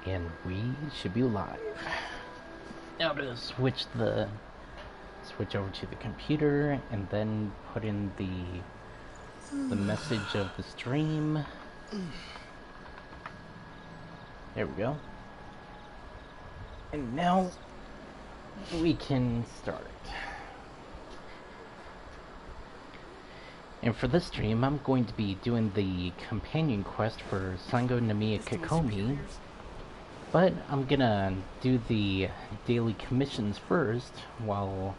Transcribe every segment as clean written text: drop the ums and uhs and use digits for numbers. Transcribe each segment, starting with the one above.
And we should be live. Now to switch over to the computer and then put in the message of the stream. There we go. And now we can start. And for this stream, I'm going to be doing the companion quest for Sango Namiya Kikomi. But I'm gonna do the daily commissions first while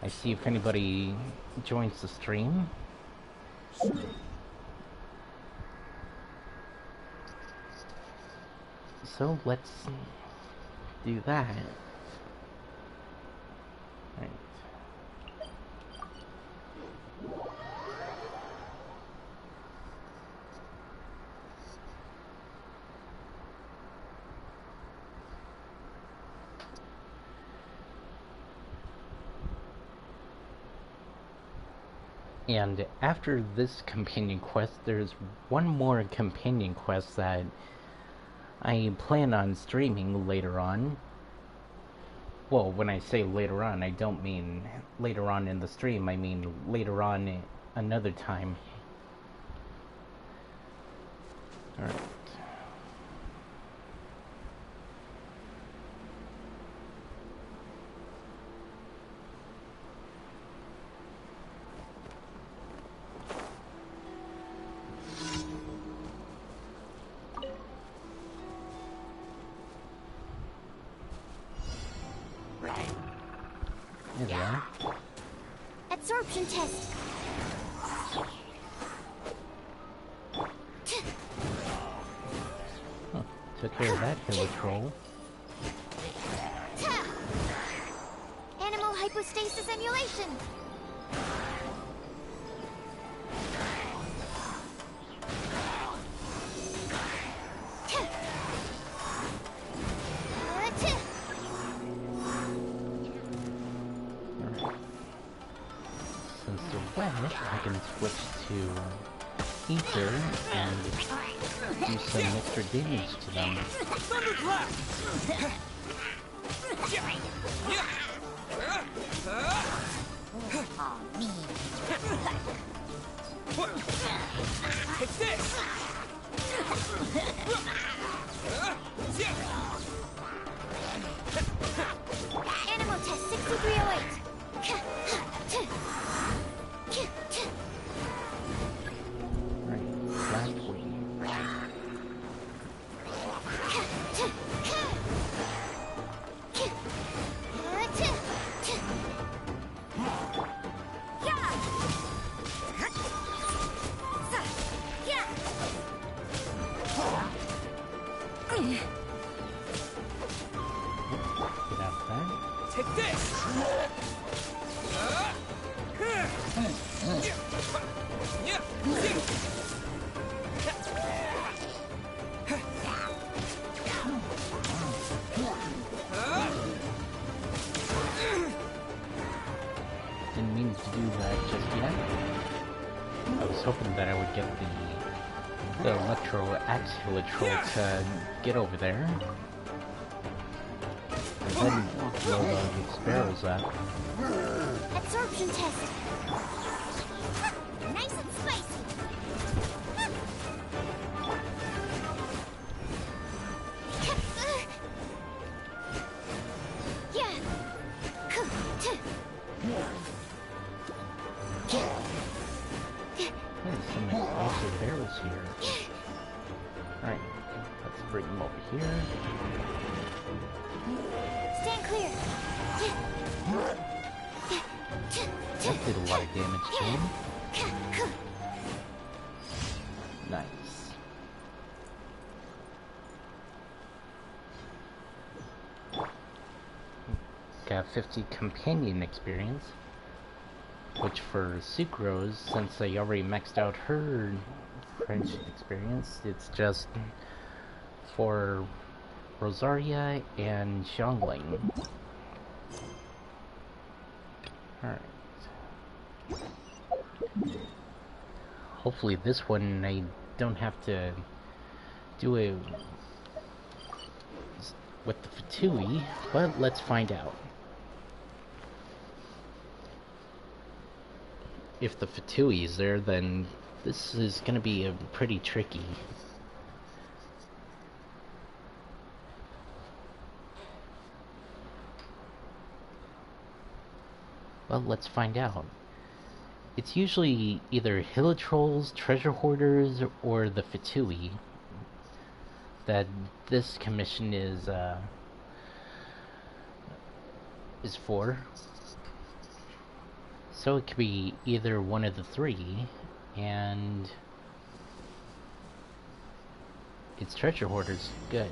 I see if anybody joins the stream. So let's do that. Right. And after this companion quest, there's one more companion quest that I plan on streaming later on. Well, when I say later on, I don't mean later on in the stream, I mean later on another time. Alright. There they are. Absorption test. Huh. Took care of that killer troll. Animal hypostasis emulation. Since they're wet, I can switch to ether and do some extra damage to them. Take this! Animal test 6308. Right, flat wing. Get out of that. Take this! Didn't mean to do that just yet. I was hoping that I would get the electro axilla troll to get over there. And then blow the sparrows up. Absorption test. Nice and spicy. Yeah. There's some explosive barrels here. Alright, let's bring them over here. Stand clear. That did a lot of damage to him. Nice. Got 50 companion experience. Which for Sucrose, since I already maxed out her friendship experience, it's just for Rosaria and Xiangling. Alright. Hopefully this one I don't have to do a with the fetuary, but let's find out. If the fetuary is there, then this is gonna be pretty tricky. Well, let's find out. It's usually either hilitrolls, treasure hoarders, or the fetuary that this commission is for. So it could be either one of the three, and it's treasure hoarders. Good.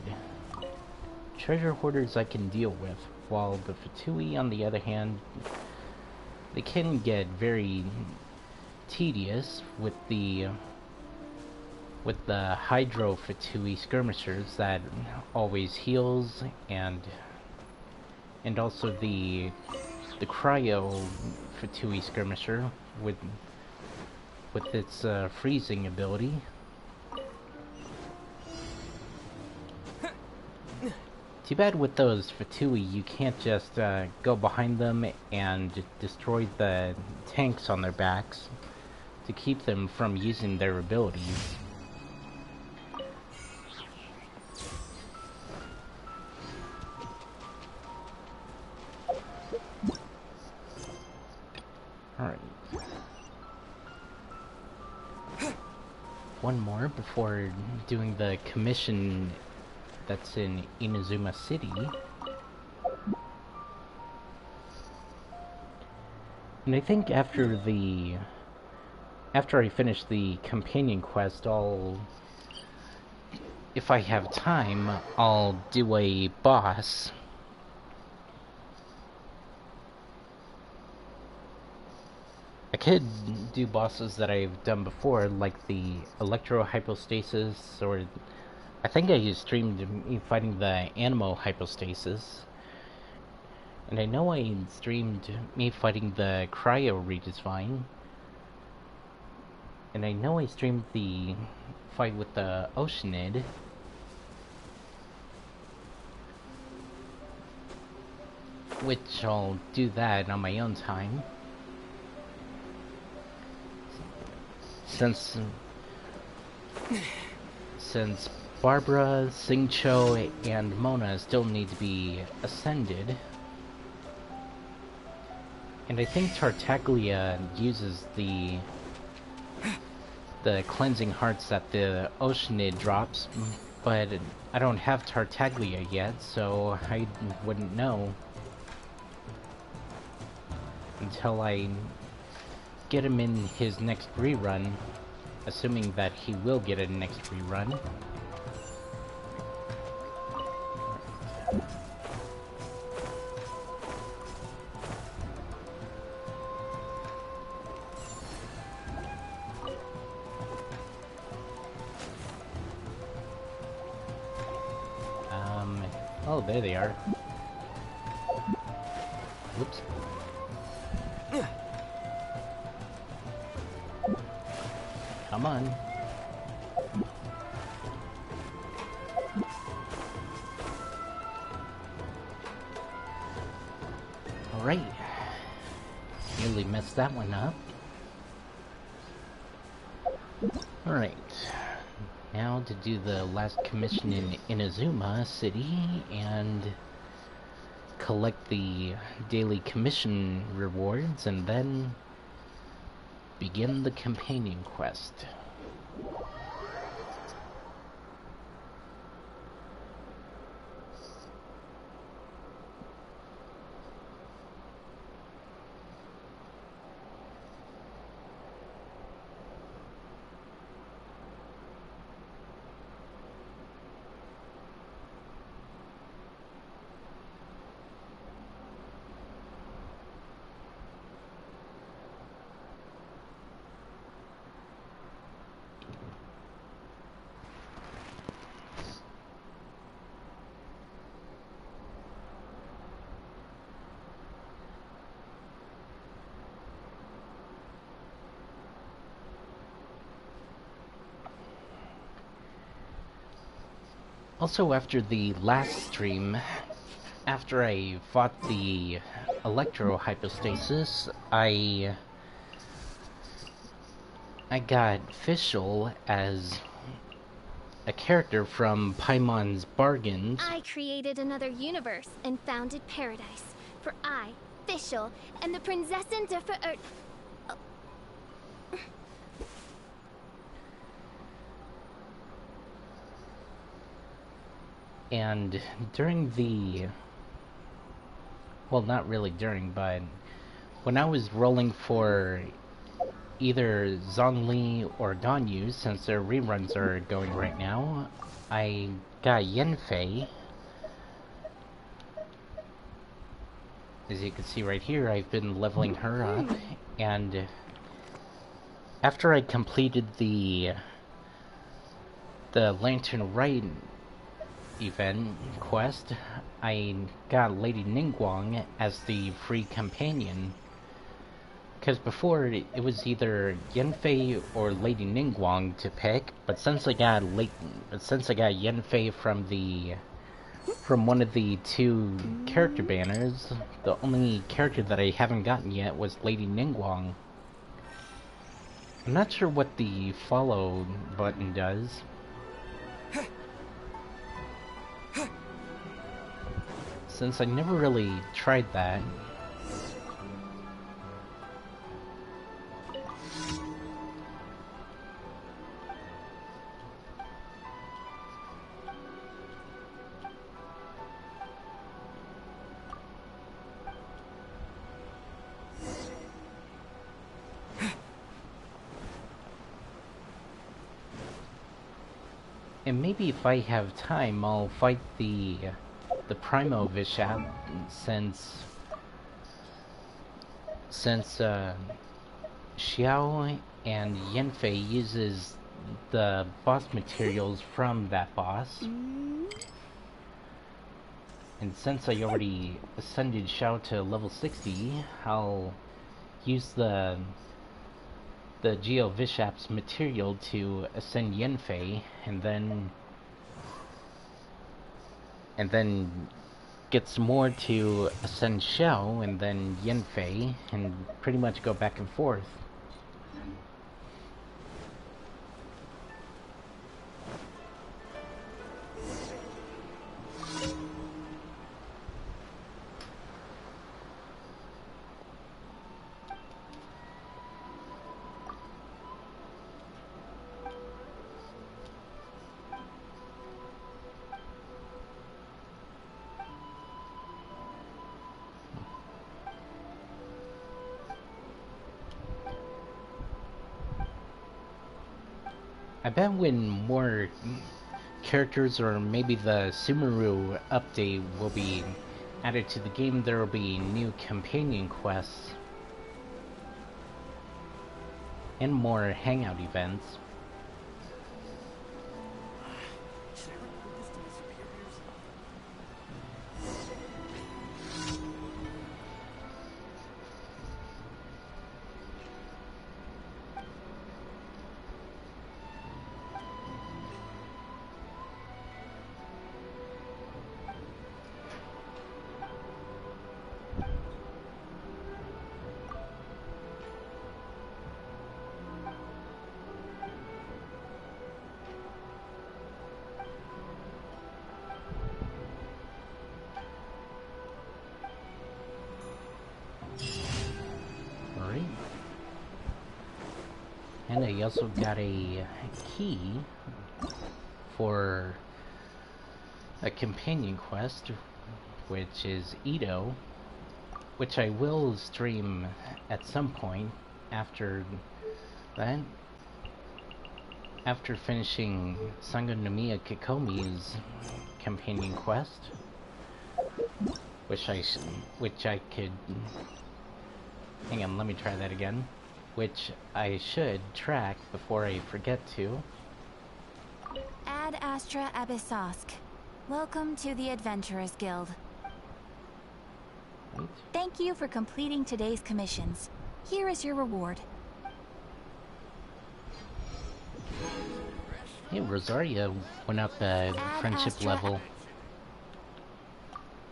Treasure hoarders I can deal with, while the fetuary, on the other hand, they can get very tedious with the hydro fetuary skirmishers that always heals, and also the cryo fetuary skirmisher with its freezing ability. Too bad with those fetuary you can't just go behind them and destroy the tanks on their backs to keep them from using their abilities. Alright. One more before doing the commission that's in Inazuma City. And I think after I finish the companion quest, if I have time, I'll do a boss. I could do bosses that I've done before, like the Electro Hypostasis, or I think I streamed me fighting the Animo Hypostasis. And I know I streamed me fighting the Cryo Redesign. And I know I streamed the fight with the Oceanid. Which I'll do that on my own time. Since Barbara, Xingqiu, and Mona still need to be ascended. And I think Tartaglia uses the cleansing hearts that the Oceanid drops, but I don't have Tartaglia yet, so I wouldn't know until I get him in his next rerun, assuming that he will get a next rerun. Oh, there they are. Whoops. Come on. Alright. Nearly messed that one up. Alright. Now to do the last commission in Inazuma City and collect the daily commission rewards, and then begin the companion quest. Also, after the last stream, after I fought the electro hypostasis, I got Fischl as a character from Paimon's Bargains. I created another universe and founded paradise. For I, Fischl, am the Prinzessin der Verirrten. And during the... well, not really during, but when I was rolling for either Zhongli or Ganyu, since their reruns are going right now, I got Yanfei. As you can see right here, I've been leveling her up, and after I completed the Lantern Right event quest, I got Lady Ningguang as the free companion. Because before, it was either Yanfei or Lady Ningguang to pick, but since I got Yanfei from one of the two character banners, the only character that I haven't gotten yet was Lady Ningguang. I'm not sure what the follow button does. Since I never really tried that. And maybe if I have time, I'll fight the Primo Vishap, since Xiao and Yanfei uses the boss materials from that boss. And since I already ascended Xiao to level 60, I'll use the Geo Vishap's material to ascend Yanfei, and then get some more to ascend Xiao, and then Yanfei, and pretty much go back and forth. I bet when more characters, or maybe the Sumeru update, will be added to the game, there will be new companion quests and more hangout events. Should I report this to my superiors? Alright. And I also got a key for a companion quest, which is Ito, which I will stream at some point after that. After finishing Sangonomiya Kikomi's companion quest, which I could... hang on, let me try that again. Which I should track before I forget to. Ad Astra Abyssosk. Welcome to the Adventurers Guild. Wait. Thank you for completing today's commissions. Here is your reward. Hey, Rosaria went up the Add friendship Astra. level.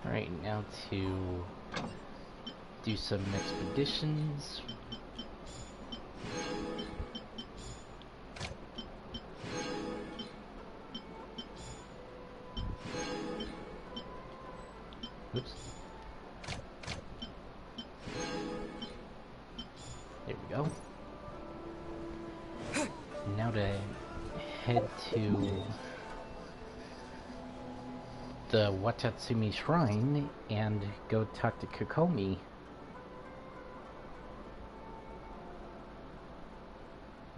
Alright, now to do some expeditions. Oops. There we go. Now to head to the Watatsumi Shrine and go talk to Kokomi.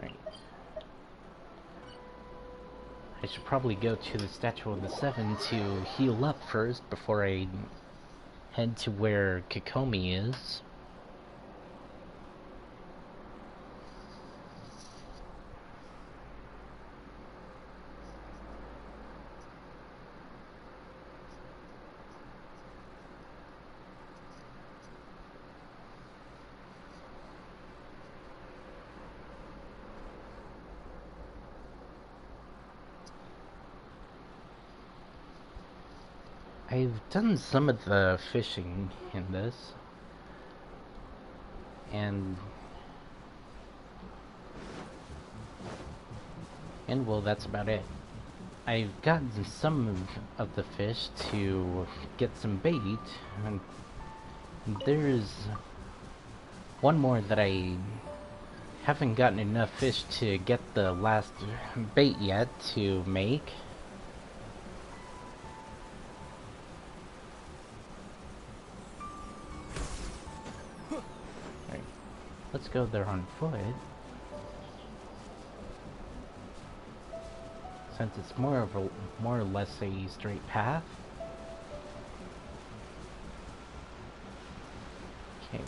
Right. I should probably go to the Statue of the Seven to heal up first before I head to where Kokomi is. I've done some of the fishing in this, and well, that's about it. I've gotten some of the fish to get some bait, and there's one more that I haven't gotten enough fish to get the last bait yet to make. Let's go there on foot, since it's more or less a straight path. Okay.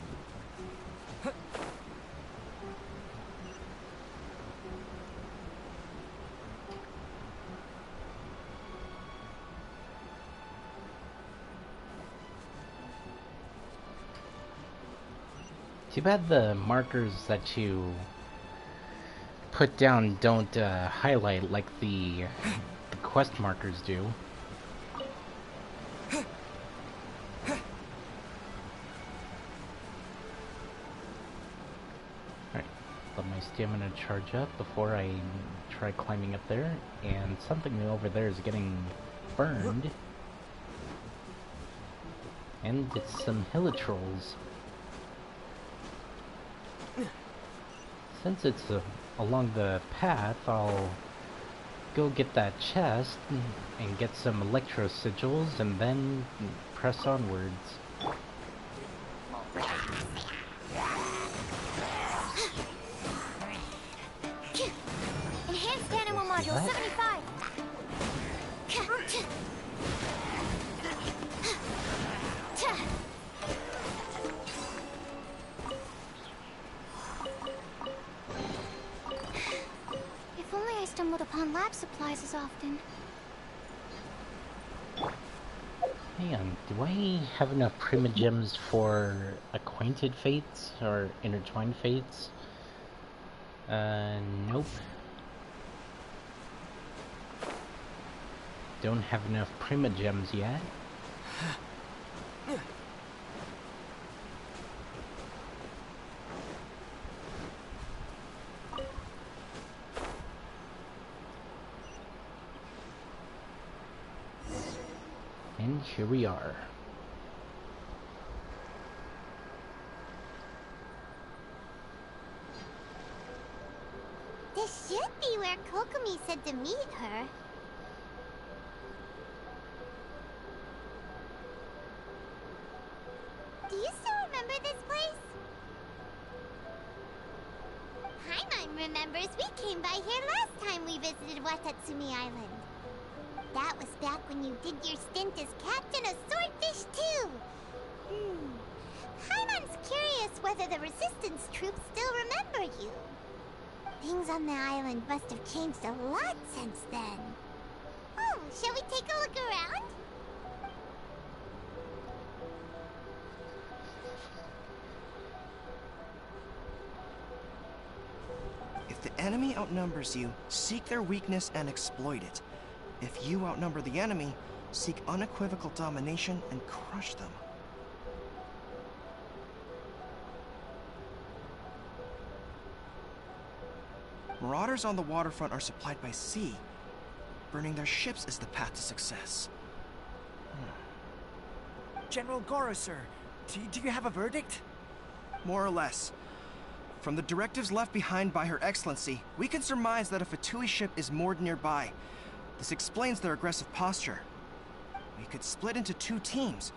Too bad the markers that you put down don't highlight like the quest markers do. Alright, let my stamina charge up before I try climbing up there, and something over there is getting burned. And it's some hilitrolls. Since it's along the path, I'll go get that chest and get some electro sigils and then press onwards. Enhanced animal module 75. If only I stumbled upon lab supplies as often. Hang on, do I have enough primogems for acquainted fates or intertwined fates? Nope. Don't have enough primogems yet. And here we are. This should be where Kokomi said to meet her. Do you still remember this place? Paimon remembers we came by here last time we visited Watatsumi Island. That was back when you did your stint as captain of Swordfish too. Paimon's curious whether the Resistance troops still remember you. Things on the island must have changed a lot since then. Oh, shall we take a look around? If the enemy outnumbers you, seek their weakness and exploit it. If you outnumber the enemy, seek unequivocal domination and crush them. Marauders on the waterfront are supplied by sea. Burning their ships is the path to success. General Goro, sir, do you have a verdict? More or less. From the directives left behind by Her Excellency, we can surmise that a febuary ship is moored nearby. This explains their aggressive posture. We could split into 2 teams,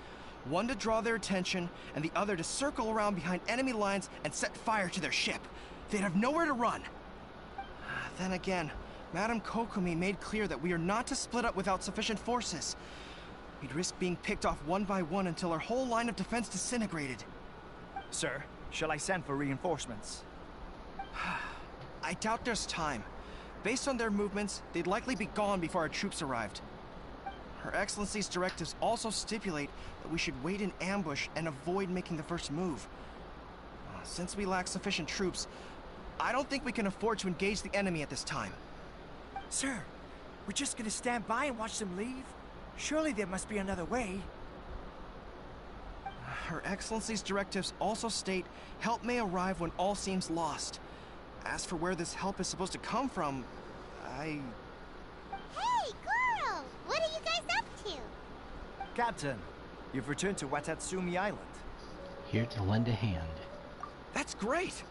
one to draw their attention, and the other to circle around behind enemy lines and set fire to their ship. They'd have nowhere to run. Then again, Madame Kokomi made clear that we are not to split up without sufficient forces. We'd risk being picked off one by one until our whole line of defense disintegrated. Sir, shall I send for reinforcements? I doubt there's time. Based on their movements, they'd likely be gone before our troops arrived. Her Excellency's directives also stipulate that we should wait in ambush and avoid making the first move. Since we lack sufficient troops, I don't think we can afford to engage the enemy at this time. Sir, we're just gonna stand by and watch them leave? Surely there must be another way. Her Excellency's directives also state help may arrive when all seems lost. As for where this help is supposed to come from, Hey, Goro! What are you guys up to? Captain, you've returned to Watatsumi Island. Here to lend a hand. That's great!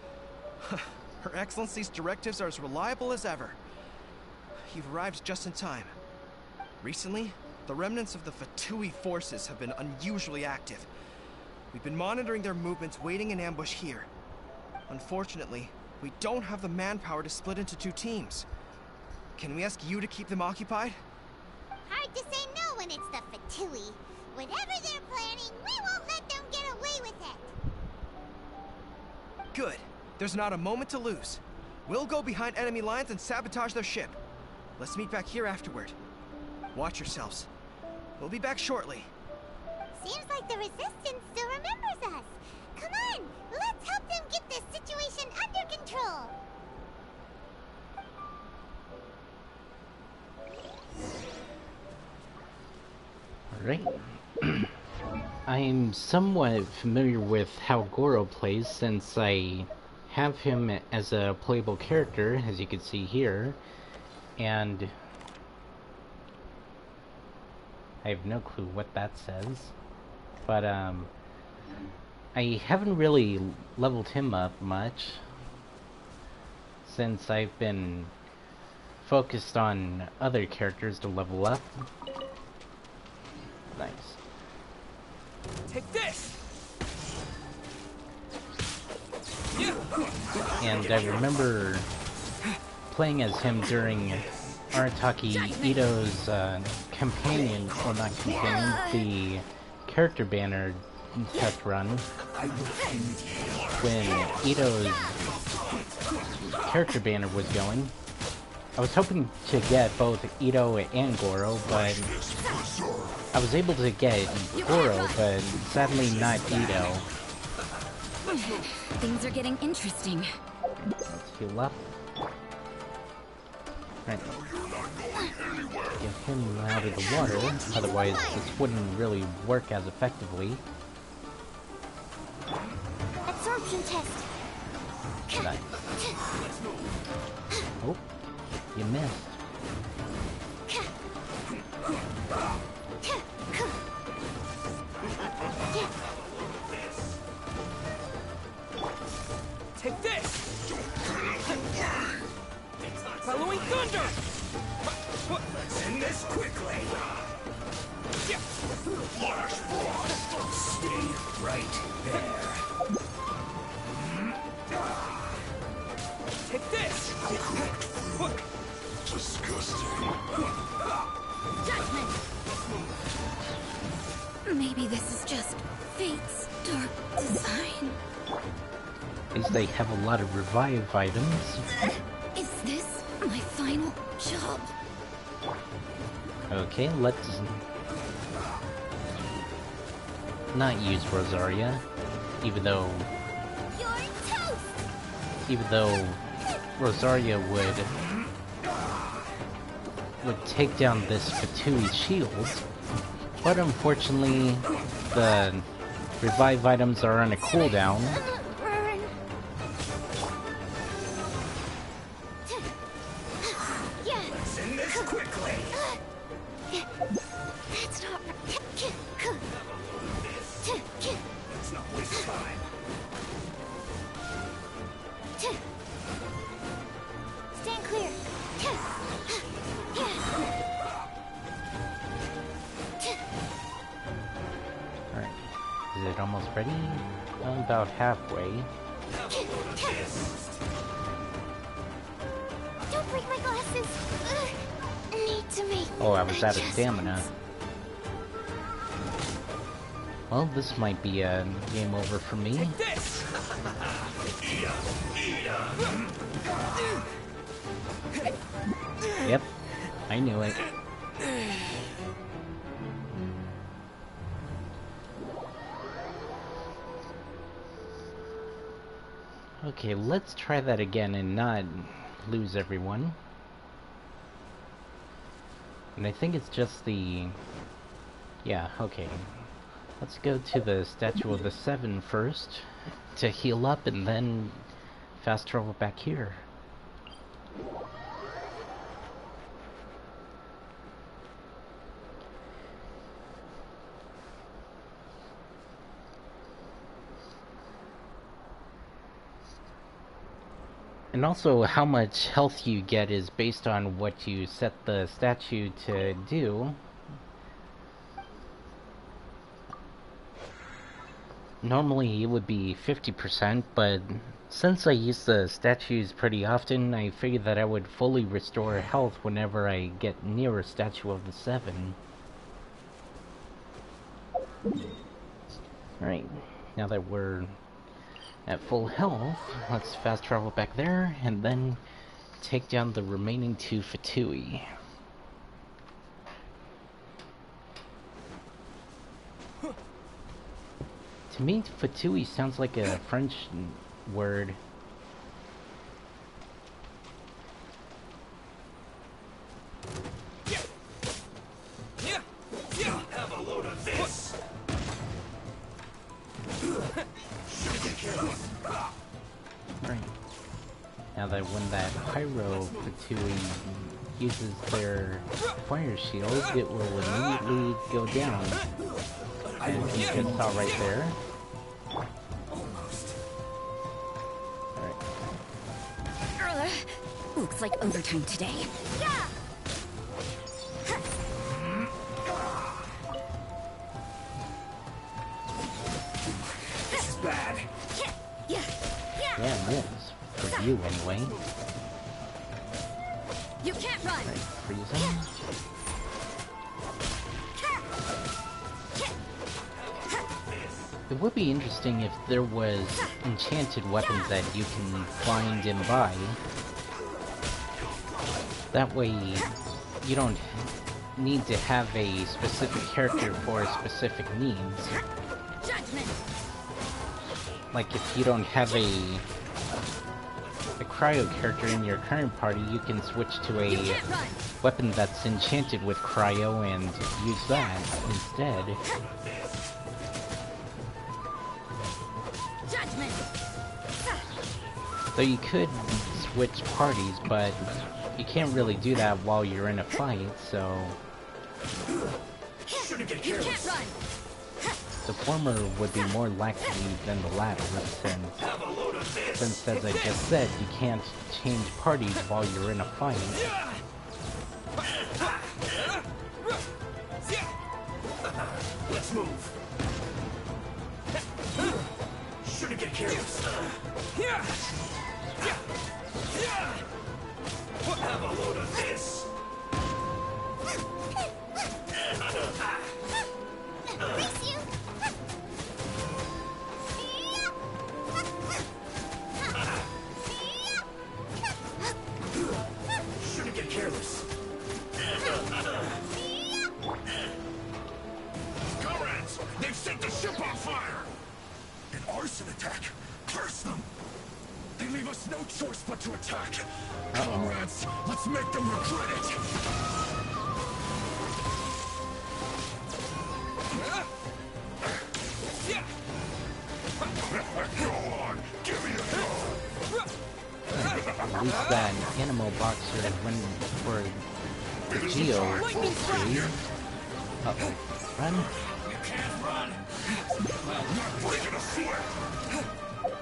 Her Excellency's directives are as reliable as ever. You've arrived just in time. Recently, the remnants of the febuary forces have been unusually active. We've been monitoring their movements, waiting in ambush here. Unfortunately, we don't have the manpower to split into 2 teams. Can we ask you to keep them occupied? Hard to say no when it's the febuary. Whatever they're planning, we won't let them get away with it. Good. There's not a moment to lose. We'll go behind enemy lines and sabotage their ship. Let's meet back here afterward. Watch yourselves. We'll be back shortly. Seems like the Resistance still remembers us. Come on, let's help them get this situation under control. Alright. I'm somewhat familiar with how Goro plays since I have him as a playable character, as you can see here, and I have no clue what that says, but I haven't really leveled him up much since I've been focused on other characters to level up. Nice. Take this! And I remember playing as him during Arataki Ito's companion, or not companion, the character banner test run, when Ito's character banner was going. I was hoping to get both Ito and Goro, but I was able to get Goro, but sadly not Ito. Things are getting interesting. Let's heal up. Right. Get him out of the water, otherwise this wouldn't really work as effectively. Absorption test. Nice. Oh, you missed. Take this! Following thunder! Let's end this quickly. Flash frost. Stay right there. Take this! Disgusting. Judgment. Maybe this is just fate's dark design. At least they have a lot of revive items. Is this my final job? Okay, let's not use Rosaria, even though You're toast. even though Rosaria would take down this Fatui shield, but unfortunately the revive items are on a cooldown. Burn. Yeah. Let's end this quickly. That's not right. Let's not waste time. Stand clear. Alright, is it almost ready? About halfway. Don't break my glasses. Need to make Oh, I was out of adjustments. stamina. Well, this might be a game over for me. This! Yep, I knew it. Okay, let's try that again and not lose everyone. And I think it's just the... Yeah, okay. Let's go to the Statue of the Seven first to heal up and then fast travel back here. And also, how much health you get is based on what you set the statue to do. Normally it would be 50%, but since I use the statues pretty often, I figured that I would fully restore health whenever I get near a Statue of the Seven. Alright, now that we're at full health, let's fast travel back there, and then take down the remaining two Fatui. To me, Fatui sounds like a French word. Have a load of this. Right. Now that when that Pyro Fatui uses their fire shield, it will immediately go down. As you just saw right there. Alright. Looks like overtime today. Yeah. This is bad. Yeah. Yeah, it is. For you, anyway. You can't run. Right, freeze him. It would be interesting if there was enchanted weapons that you can find and buy. That way, you don't need to have a specific character for specific needs. Judgment. Like if you don't have a cryo character in your current party, you can switch to You a can't run. weapon that's enchanted with cryo and use that instead. Judgment. Though you could switch parties, but you can't really do that while you're in a fight, so Shouldn't get You can't careless. run. the former would be more likely than the latter, Have a load of this. since as I just said, you can't change parties while you're in a fight. Let's move. Shouldn't get careless. Have a load of this. Brace you. Shouldn't get careless. Comrades, they've set the ship on fire. An arson attack. Curse them. They leave us no choice but about to attack. Uh-oh. Comrades, let's make them regret it. Go on, give me a go. At least that animal boxer went for the Geo. Uh-oh. Run. You can't run. I'm not breaking a sweat.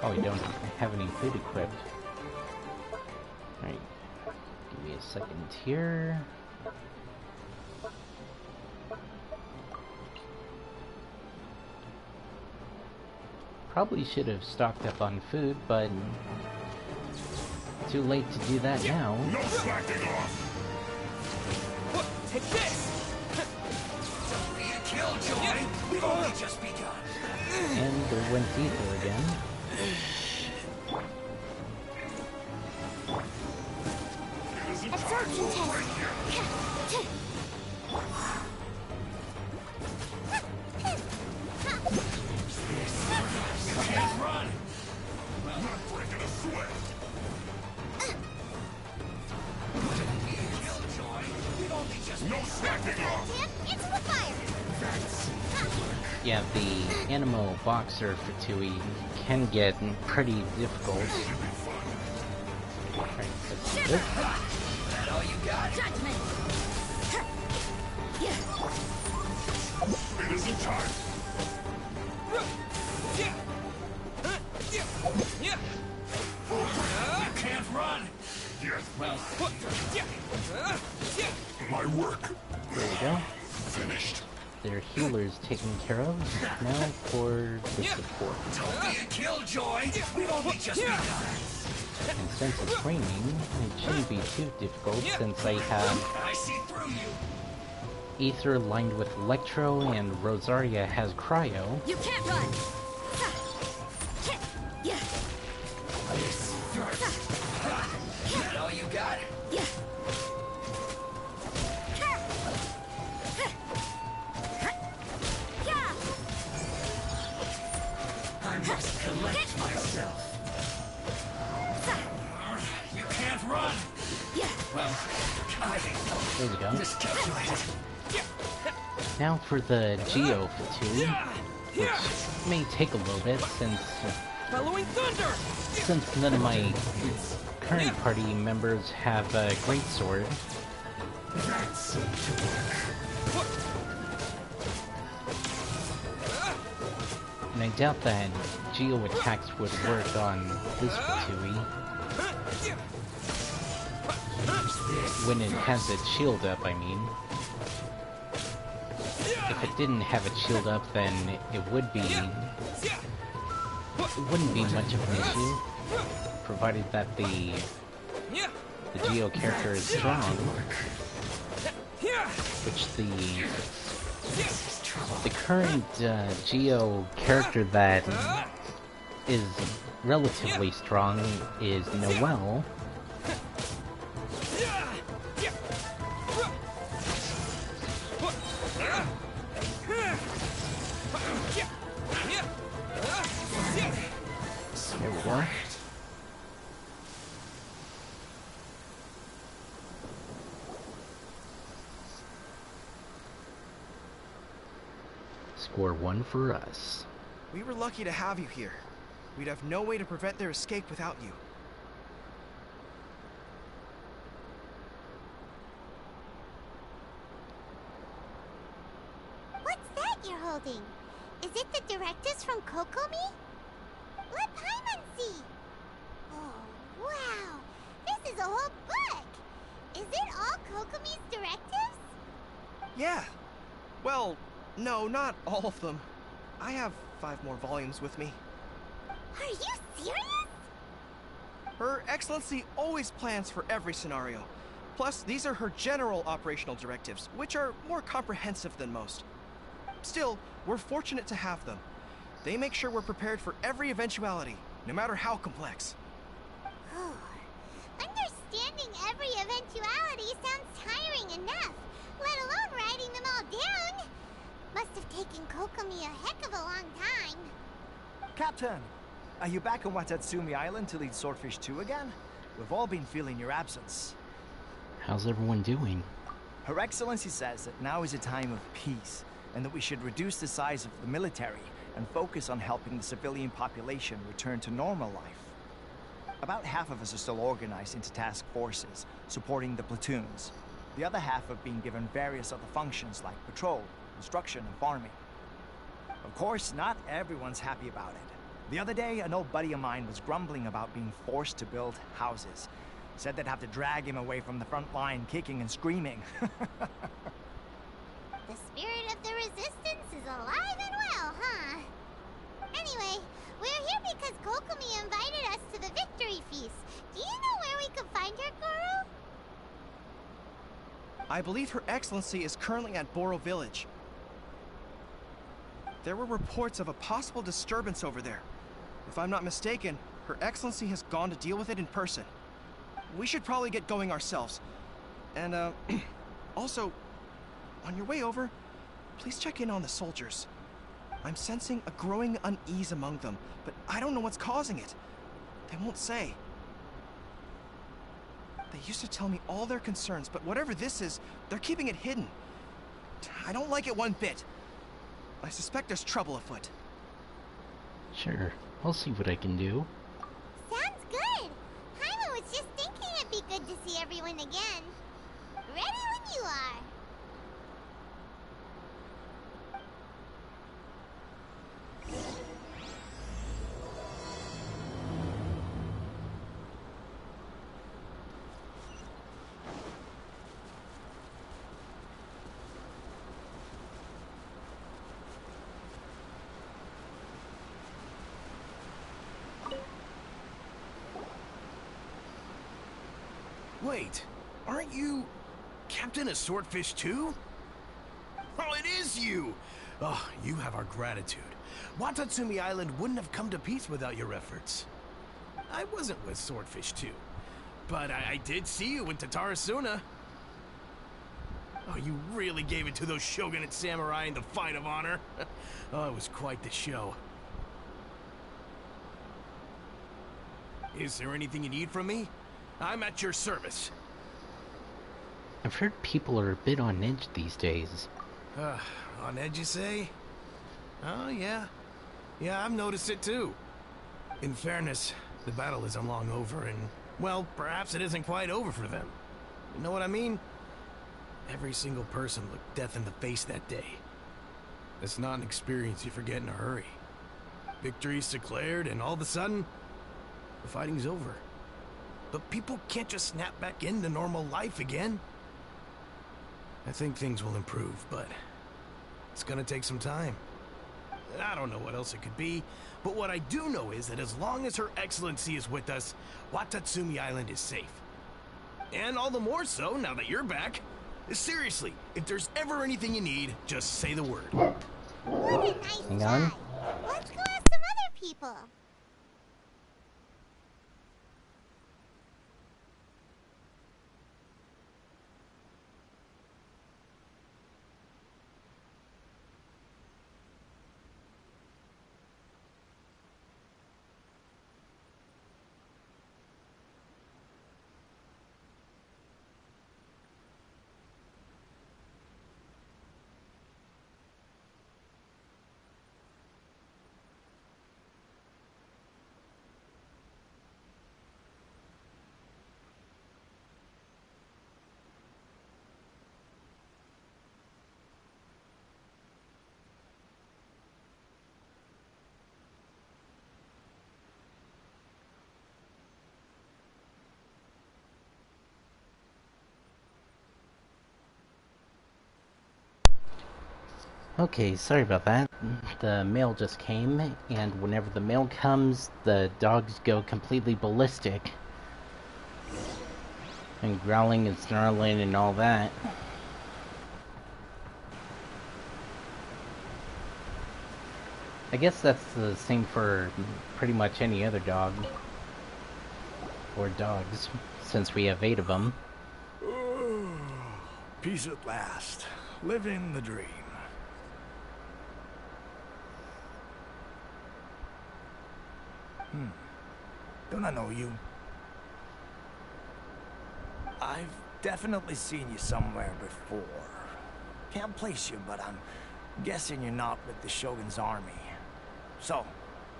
Oh, we don't have any food equipped. Alright. Give me a second here. Probably should have stocked up on food, but too late to do that now. No slacking off. Take this! Don't be a killjoy. We've only just begun. And there went Ether again. Absorption test. You can't run. I'm not breaking a sweat. Killjoy. We've only just no slacking off. Tip, it's the fire. Yeah, the Animo Boxer Fatui can get pretty difficult. Alright, let's do this. That all you got? Judgment! Yeah. It isn't time. You can't run. Yes. Well, my work There we go. finished. Their healers taken care of. Now for the support. Don't be a killjoy. We've only just begun. And since it's raining, it shouldn't be too difficult since I have I see through you. Ether lined with Electro and Rosaria has Cryo. You can't run! Yeah. That all you got? Yeah. I must collect myself. You can't run. Yeah. Well, I There we go. miscalculated. Now for the Geo Fatui, which may take a little bit Following thunder! since none of my current party members have a greatsword. That's to work. And I doubt that Geo attacks would work on this Fatui when it has its shield up, I mean. If it didn't have its shield up, then it wouldn't be much of an issue, provided that the Geo character is strong, which the current Geo character that is relatively strong is Noelle. There we go. Score 1 for us. We were lucky to have you here. We'd have no way to prevent their escape without you. What's that you're holding? Is it the directives from Kokomi? Let Paimon see. Oh, wow. This is a whole book. Is it all Kokomi's directives? Yeah. Well, no, not all of them. I have 5 more volumes with me. Are you serious? Her Excellency always plans for every scenario. Plus, these are her general operational directives, which are more comprehensive than most. Still, we're fortunate to have them. They make sure we're prepared for every eventuality, no matter how complex. Understanding every eventuality sounds tiring enough, let alone writing them all down. Must have taken Kokomi a heck of a long time. Captain, are you back on Watatsumi Island to lead Swordfish 2 again? We've all been feeling your absence. How's everyone doing? Her Excellency says that now is a time of peace, and that we should reduce the size of the military and focus on helping the civilian population return to normal life. About half of us are still organized into task forces, supporting the platoons. The other half have been given various other functions like patrol, instruction, and farming. Of course, not everyone's happy about it. The other day, an old buddy of mine was grumbling about being forced to build houses. Said they'd have to drag him away from the front line, kicking and screaming. The spirit of the resistance is alive and well, huh? Anyway, we're here because Kokomi invited us to the victory feast. Do you know where we can find her, Goro? I believe Her Excellency is currently at Boro Village. There were reports of a possible disturbance over there. If I'm not mistaken, Her Excellency has gone to deal with it in person. We should probably get going ourselves. And, also, on your way over, please check in on the soldiers. I'm sensing a growing unease among them, but I don't know what's causing it. They won't say. They used to tell me all their concerns, but whatever this is, they're keeping it hidden. I don't like it one bit. I suspect there's trouble afoot. Sure, I'll see what I can do. Sounds good. Jaime was just thinking it'd be good to see everyone again. Ready when you are. Wait, aren't you Captain of Swordfish too? Oh, it is you! Oh, you have our gratitude. Watatsumi Island wouldn't have come to peace without your efforts. I wasn't with Swordfish too, but I did see you in Tatarasuna. Oh, you really gave it to those shogunate samurai in the fight of honor. Oh, it was quite the show. Is there anything you need from me? I'm at your service. I've heard people are a bit on edge these days. On edge, you say? Oh, yeah. Yeah, I've noticed it too. In fairness, the battle isn't long over, and, well, perhaps it isn't quite over for them. You know what I mean? Every single person looked death in the face that day. It's not an experience you forget in a hurry. Victory's declared, and all of a sudden, the fighting's over. But people can't just snap back into normal life again. I think things will improve, but it's gonna take some time. I don't know what else it could be, but what I do know is that as long as Her Excellency is with us, Watatsumi Island is safe. And all the more so now that you're back. Seriously, if there's ever anything you need, just say the word. What a nice Hang on. guy. Let's go ask some other people. Okay, sorry about that. The mail just came, and whenever the mail comes, the dogs go completely ballistic. And growling and snarling and all that. I guess that's the same for pretty much any other dog. Or dogs, since we have 8 of them. Peace at last. Living the dream. Don't I know you? I've definitely seen you somewhere before. Can't place you, but I'm guessing you're not with the Shogun's army. So,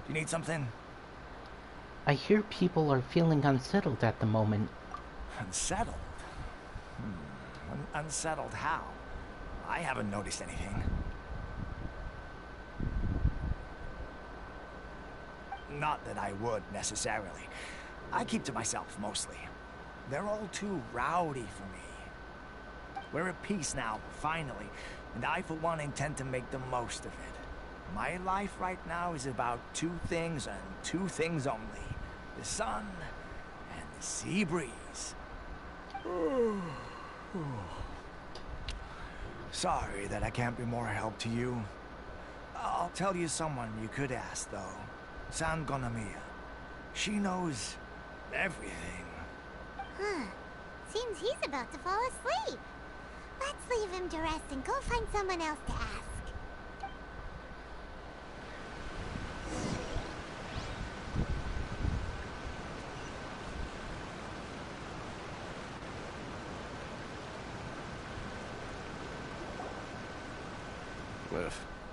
do you need something? I hear people are feeling unsettled at the moment. Unsettled? Unsettled how? I haven't noticed anything. Not that I would, necessarily. I keep to myself, mostly. They're all too rowdy for me. We're at peace now, finally, and I, for one, intend to make the most of it. My life right now is about two things, and two things only. The sun and the sea breeze. Sorry that I can't be more help to you. I'll tell you someone you could ask, though. San Gonamiya. She knows everything. Huh. Seems he's about to fall asleep. Let's leave him to rest and go find someone else to ask.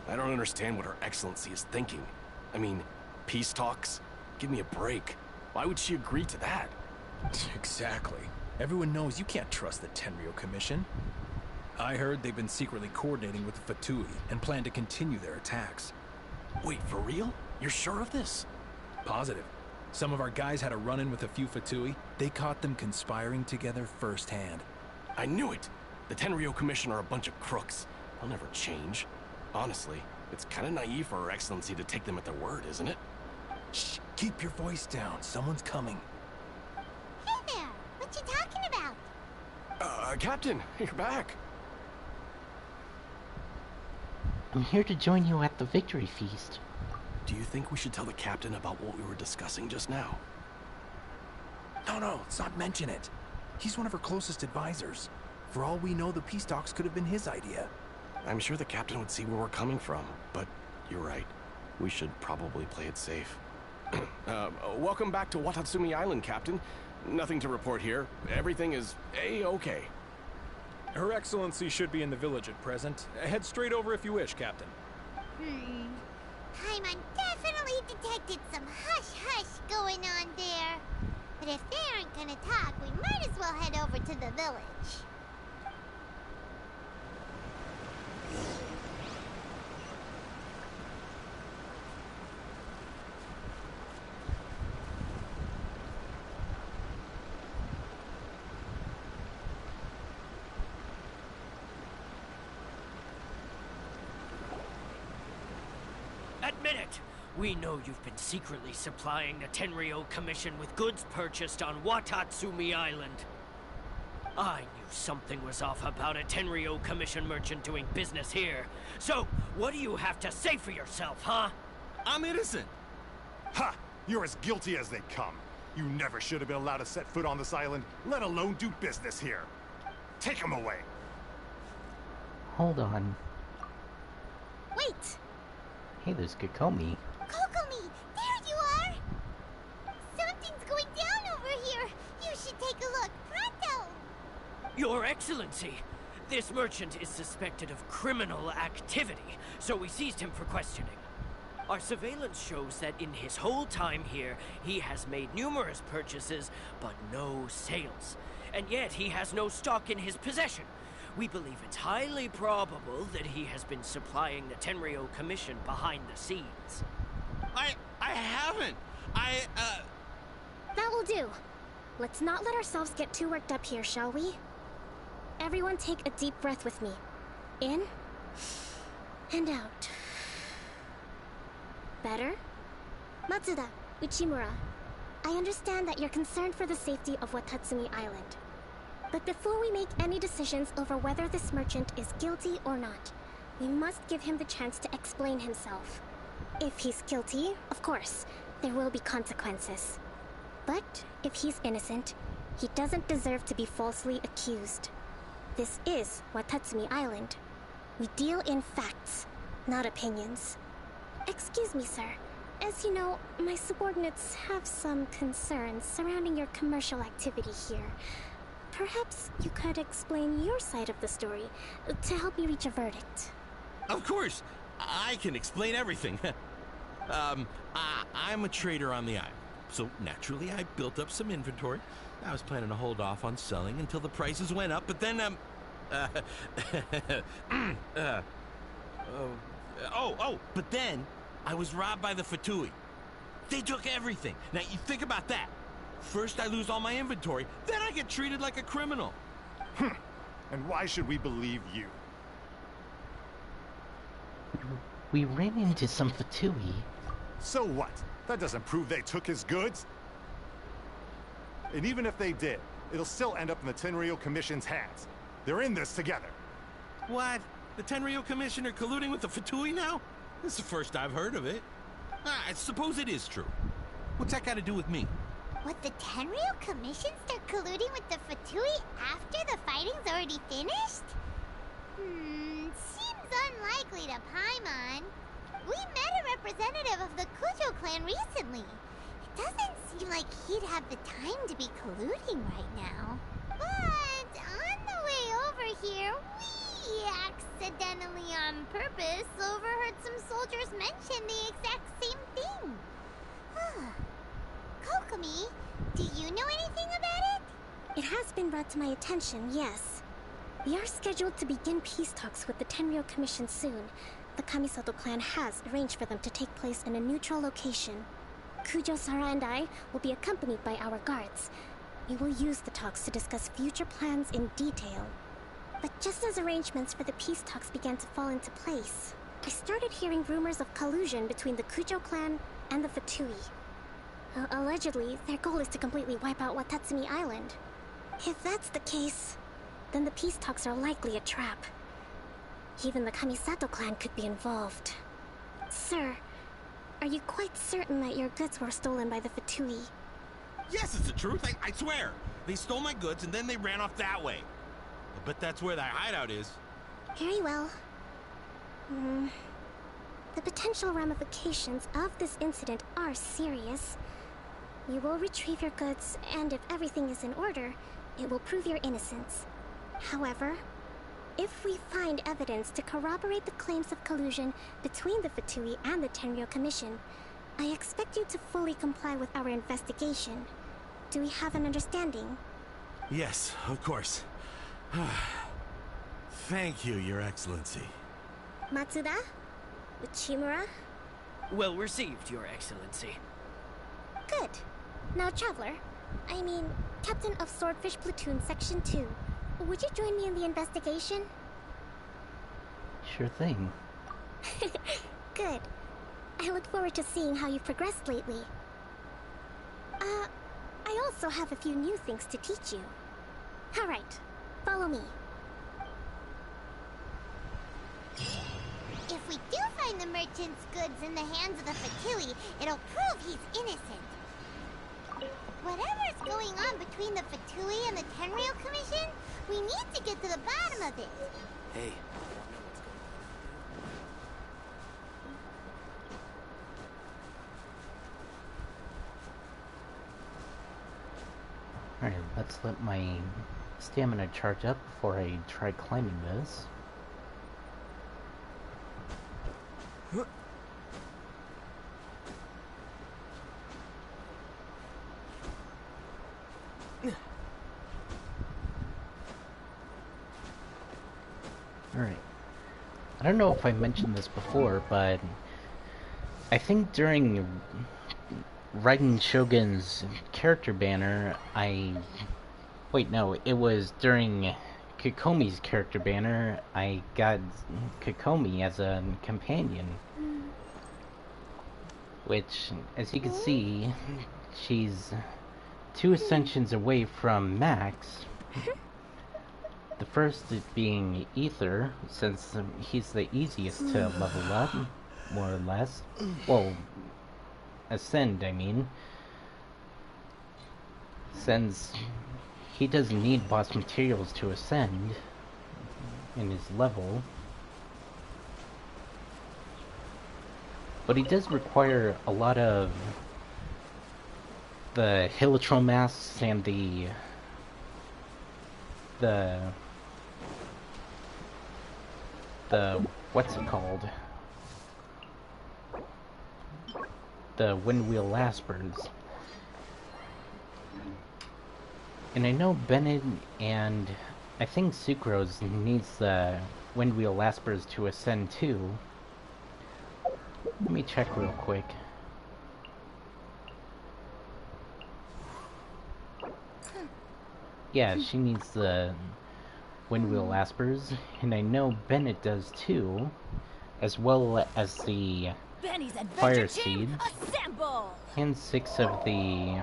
I don't understand what Her Excellency is thinking. I mean, peace talks? Give me a break. Why would she agree to that? Exactly. Everyone knows you can't trust the Tenryo Commission. I heard they've been secretly coordinating with the Fatui and plan to continue their attacks. Wait, for real? You're sure of this? Positive. Some of our guys had a run-in with a few Fatui. They caught them conspiring together firsthand. I knew it! The Tenryo Commission are a bunch of crooks. They'll never change. Honestly, it's kind of naive for Her Excellency to take them at their word, isn't it? Shh! Keep your voice down. Someone's coming. Hey there! What you talking about? Captain, you're back. I'm here to join you at the victory feast. Do you think we should tell the captain about what we were discussing just now? No, let's not mention it. He's one of her closest advisors. For all we know, the peace talks could have been his idea. I'm sure the captain would see where we're coming from, but you're right. We should probably play it safe. Welcome back to Watatsumi Island, Captain. Nothing to report here. Everything is A-okay. Her Excellency should be in the village at present. Head straight over if you wish, Captain. Paimon definitely detected some hush-hush going on there. But if they aren't gonna talk, we might as well head over to the village. Admit it! We know you've been secretly supplying the Tenryo Commission with goods purchased on Watatsumi Island. I knew something was off about a Tenryo Commission merchant doing business here. So, what do you have to say for yourself, huh? I'm innocent! Ha! You're as guilty as they come. You never should have been allowed to set foot on this island, let alone do business here. Take him away! Hold on. Wait! Hey, there's Kokomi. Kokomi! There you are! Something's going down over here! You should take a look, pronto! Your Excellency! This merchant is suspected of criminal activity, so we seized him for questioning. Our surveillance shows that in his whole time here, he has made numerous purchases, but no sales. And yet he has no stock in his possession. We believe it's highly probable that he has been supplying the Tenryo Commission behind the scenes. I haven't! That will do. Let's not let ourselves get too worked up here, shall we? Everyone take a deep breath with me. In and out. Better? Matsuda, Uchimura, I understand that you're concerned for the safety of Watatsumi Island. But before we make any decisions over whether this merchant is guilty or not, we must give him the chance to explain himself. If he's guilty, of course, there will be consequences. But if he's innocent, he doesn't deserve to be falsely accused. This is Watatsumi Island. We deal in facts, not opinions. Excuse me, sir. As you know, my subordinates have some concerns surrounding your commercial activity here. Perhaps you could explain your side of the story to help me reach a verdict. Of course, I can explain everything. I'm a trader on the island, so naturally I built up some inventory. I was planning to hold off on selling until the prices went up, but then, but then I was robbed by the Fatui. They took everything. Now, you think about that. First I lose all my inventory, then I get treated like a criminal. And why should we believe you? We ran into some Fatui. So what? That doesn't prove they took his goods. And even if they did, it'll still end up in the Tenryo Commission's hands. They're in this together. What? The Tenryo Commission are colluding with the Fatui now? This is the first I've heard of it. I suppose it is true. What's that got to do with me? Would the Tenryo Commission start colluding with the Fatui after the fighting's already finished? Seems unlikely to Paimon. We met a representative of the Kujo clan recently. It doesn't seem like he'd have the time to be colluding right now. But on the way over here, we accidentally on purpose overheard some soldiers mention the exact same thing. Kokomi, do you know anything about it? It has been brought to my attention, yes. We are scheduled to begin peace talks with the Tenryo Commission soon. The Kamisato clan has arranged for them to take place in a neutral location. Kujo, Sara, and I will be accompanied by our guards. We will use the talks to discuss future plans in detail. But just as arrangements for the peace talks began to fall into place, I started hearing rumors of collusion between the Kujo clan and the Fatui. Allegedly, their goal is to completely wipe out Watatsumi Island. If that's the case, then the peace talks are likely a trap. Even the Kamisato clan could be involved. Sir, are you quite certain that your goods were stolen by the Fatui? Yes, it's the truth. I swear. They stole my goods and then they ran off that way. But that's where their hideout is. Very well. The potential ramifications of this incident are serious. We will retrieve your goods, and if everything is in order, it will prove your innocence. However, if we find evidence to corroborate the claims of collusion between the Fatui and the Tenryo Commission, I expect you to fully comply with our investigation. Do we have an understanding? Yes, of course. Thank you, Your Excellency. Matsuda? Uchimura? Well received, Your Excellency. Good. Now, Traveler, Captain of Swordfish Platoon Section 2, would you join me in the investigation? Sure thing. Good. I look forward to seeing how you've progressed lately. I also have a few new things to teach you. Alright, follow me. If we do find the merchant's goods in the hands of the Fatui, it'll prove he's innocent. Whatever's going on between the Fatui and the Tenryo Commission, we need to get to the bottom of it. Hey. Alright, let's let my stamina charge up before I try climbing this. Alright. I don't know if I mentioned this before, but I think during Raiden Shogun's character banner, wait, no, it was during Kokomi's character banner, I got Kokomi as a companion. Which, as you can see, she's 2 ascensions away from max. The first being Ether, since he's the easiest to level up, more or less. Well, ascend, I mean. Since he doesn't need boss materials to ascend in his level. But he does require a lot of the Hilitron masks and the the what's it called? The Windwheel Laspers. And I know Bennett and I think Sucrose needs the Windwheel Laspers to ascend too. Let me check real quick. Yeah, she needs the Windwheel Laspers, and I know Bennett does too, as well as the Fire Seed, and 6 of the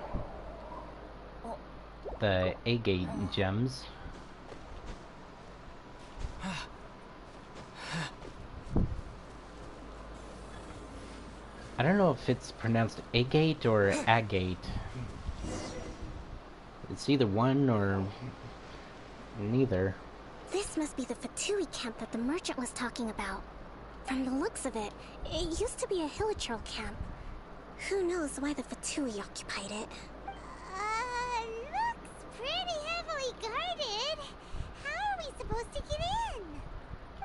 Agate gems. I don't know if it's pronounced Agate or Agate. It's either one or neither. This must be the Fatui camp that the merchant was talking about. From the looks of it, it used to be a Hilichurl camp. Who knows why the Fatui occupied it? Looks pretty heavily guarded. How are we supposed to get in?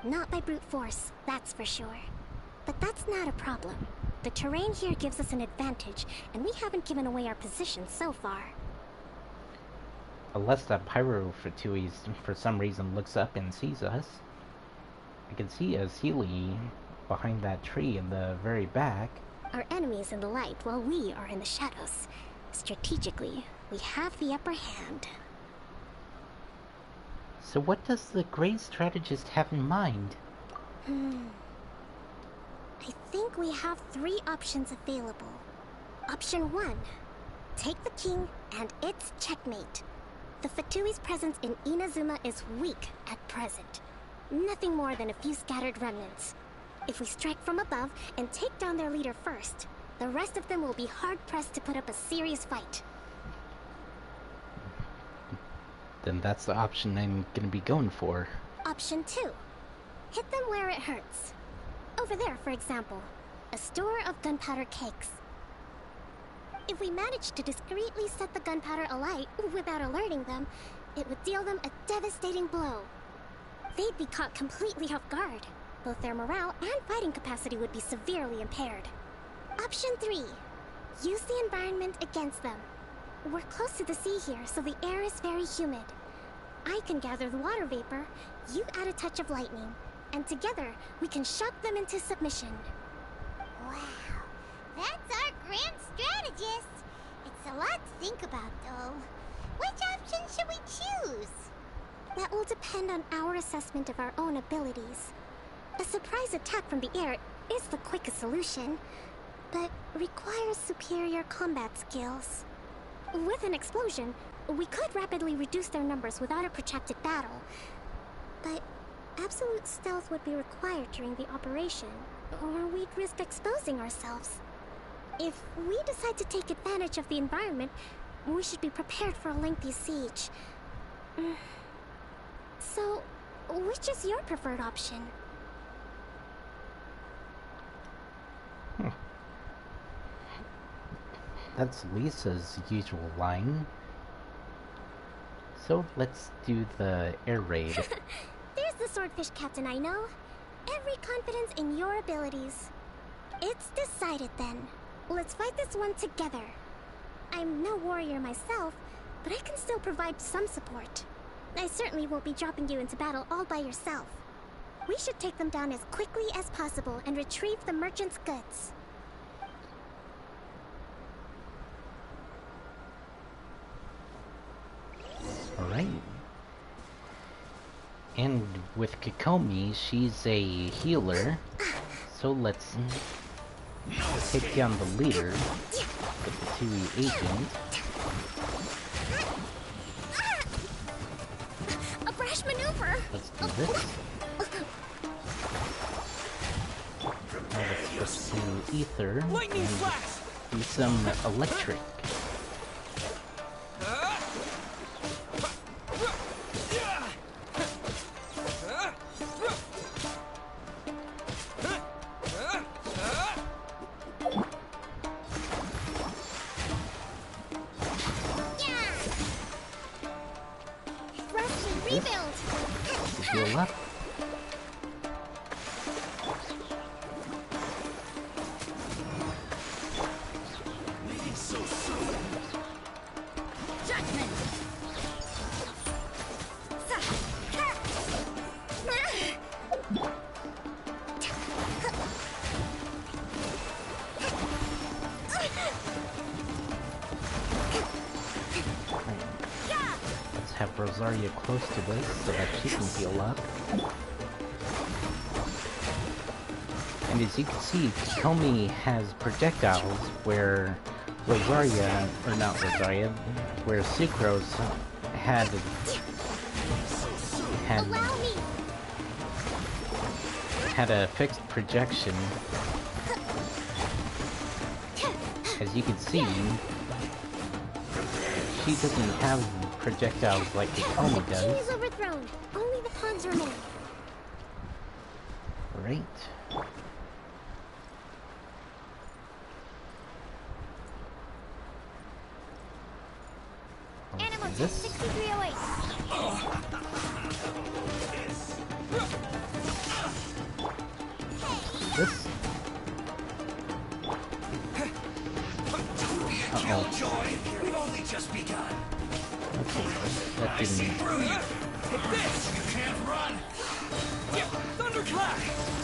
Not by brute force, that's for sure. But that's not a problem. The terrain here gives us an advantage, and we haven't given away our position so far. Unless that Pyro Fatui for some reason looks up and sees us. I can see a Sealy behind that tree in the very back. Our enemy is in the light while we are in the shadows. Strategically, we have the upper hand. So what does the Grey Strategist have in mind? I think we have 3 options available. Option 1. Take the king and it's checkmate. The Fatui's presence in Inazuma is weak at present. Nothing more than a few scattered remnants. If we strike from above and take down their leader first, the rest of them will be hard-pressed to put up a serious fight. Then that's the option I'm gonna be going for. Option 2. Hit them where it hurts. Over there, for example, a store of gunpowder cakes. If we manage to discreetly set the gunpowder alight without alerting them, it would deal them a devastating blow. They'd be caught completely off guard. Both their morale and fighting capacity would be severely impaired. Option 3. Use the environment against them. We're close to the sea here, so the air is very humid. I can gather the water vapor, you add a touch of lightning, and together we can shock them into submission. Wow, that's our grand strategist. It's a lot to think about, though. Which option should we choose? That will depend on our assessment of our own abilities. A surprise attack from the air is the quickest solution, but requires superior combat skills. With an explosion, we could rapidly reduce their numbers without a protracted battle, but absolute stealth would be required during the operation, or we'd risk exposing ourselves. If we decide to take advantage of the environment, we should be prepared for a lengthy siege. So, which is your preferred option? That's Lisa's usual line. So let's do the air raid. There's the swordfish captain I know. Every confidence in your abilities. It's decided then. Let's fight this one together. I'm no warrior myself, but I can still provide some support. I certainly won't be dropping you into battle all by yourself. We should take them down as quickly as possible and retrieve the merchant's goods. Alright. And with Kikomi, she's a healer. So let's take down the leader, the Fatui agent. A brash maneuver! Let's do this. Now let's pursue Ether and do some electric. Russian rebound! heal up. Let's have Rosaria close to this so that she can heal up. And as you can see, Kokomi has projectiles where Rosaria, or not Rosaria, where Sucrose had a fixed projection. As you can see, she doesn't have projectiles like Kokomi does. Is overthrown. Only the pawns remain. Right. Animal This? 6308. This? Uh-oh. We've only just begun. Okay, that didn't...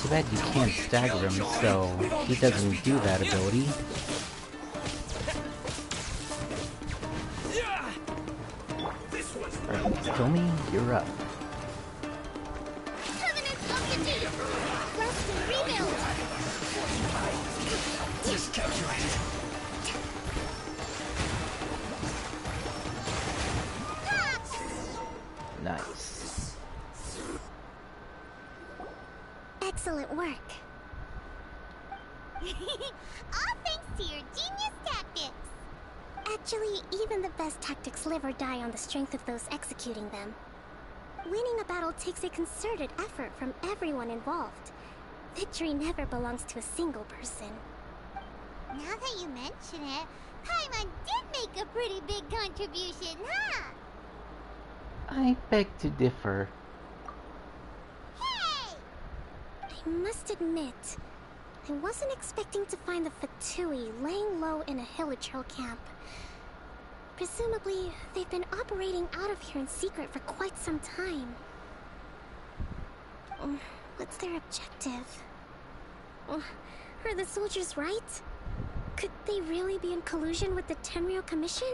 Too bad you can't stagger him, so he doesn't do that ability. Alright, Kokomi, you're up. Nice. Excellent work. All thanks to your genius tactics. Actually, even the best tactics live or die on the strength of those executing them. Winning a battle takes a concerted effort from everyone involved. Victory never belongs to a single person. Now that you mention it, Paimon did make a pretty big contribution, huh? I beg to differ. Hey! I must admit, I wasn't expecting to find the Fatui laying low in a Hilichurl camp. Presumably, they've been operating out of here in secret for quite some time. What's their objective? Are the soldiers right? Could they really be in collusion with the Tenryou Commission?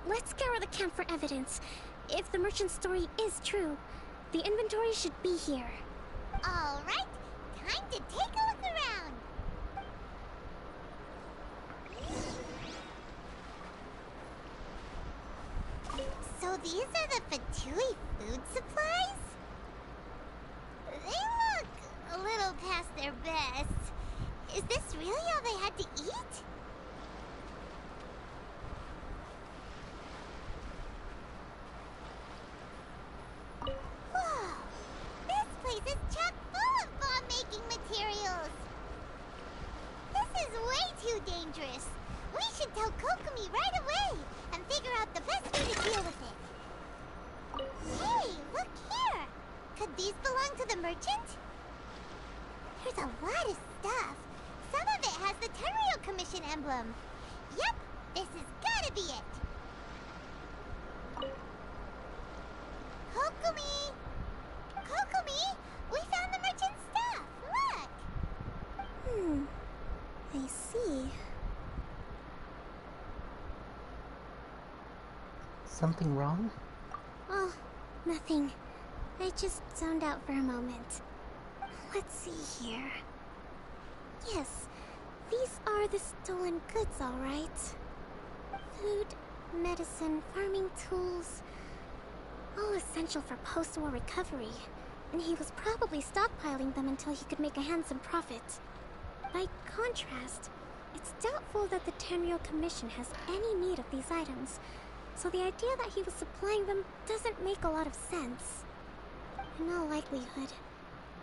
Let's scour the camp for evidence. If the merchant's story is true, the inventory should be here. Alright, time to take a look around. So these are the Fatui food supplies? They look a little past their best. Is this really all they had to eat? Whoa! This place is chock full of bomb-making materials! This is way too dangerous! We should tell Kokomi right away and figure out the best way to deal with it. Hey, look here! Could these belong to the merchant? There's a lot of stuff. Some of it has the Tenryou Commission emblem. Yep, this has gotta be it. Kokomi! Kokomi! We found the merchant's stuff! Look! I see. Something wrong? Oh, nothing. I just zoned out for a moment. Let's see here. Yes, these are the stolen goods, all right. Food, medicine, farming tools, all essential for post-war recovery. And he was probably stockpiling them until he could make a handsome profit. By contrast, it's doubtful that the Tenryou Commission has any need of these items, so the idea that he was supplying them doesn't make a lot of sense. In all likelihood,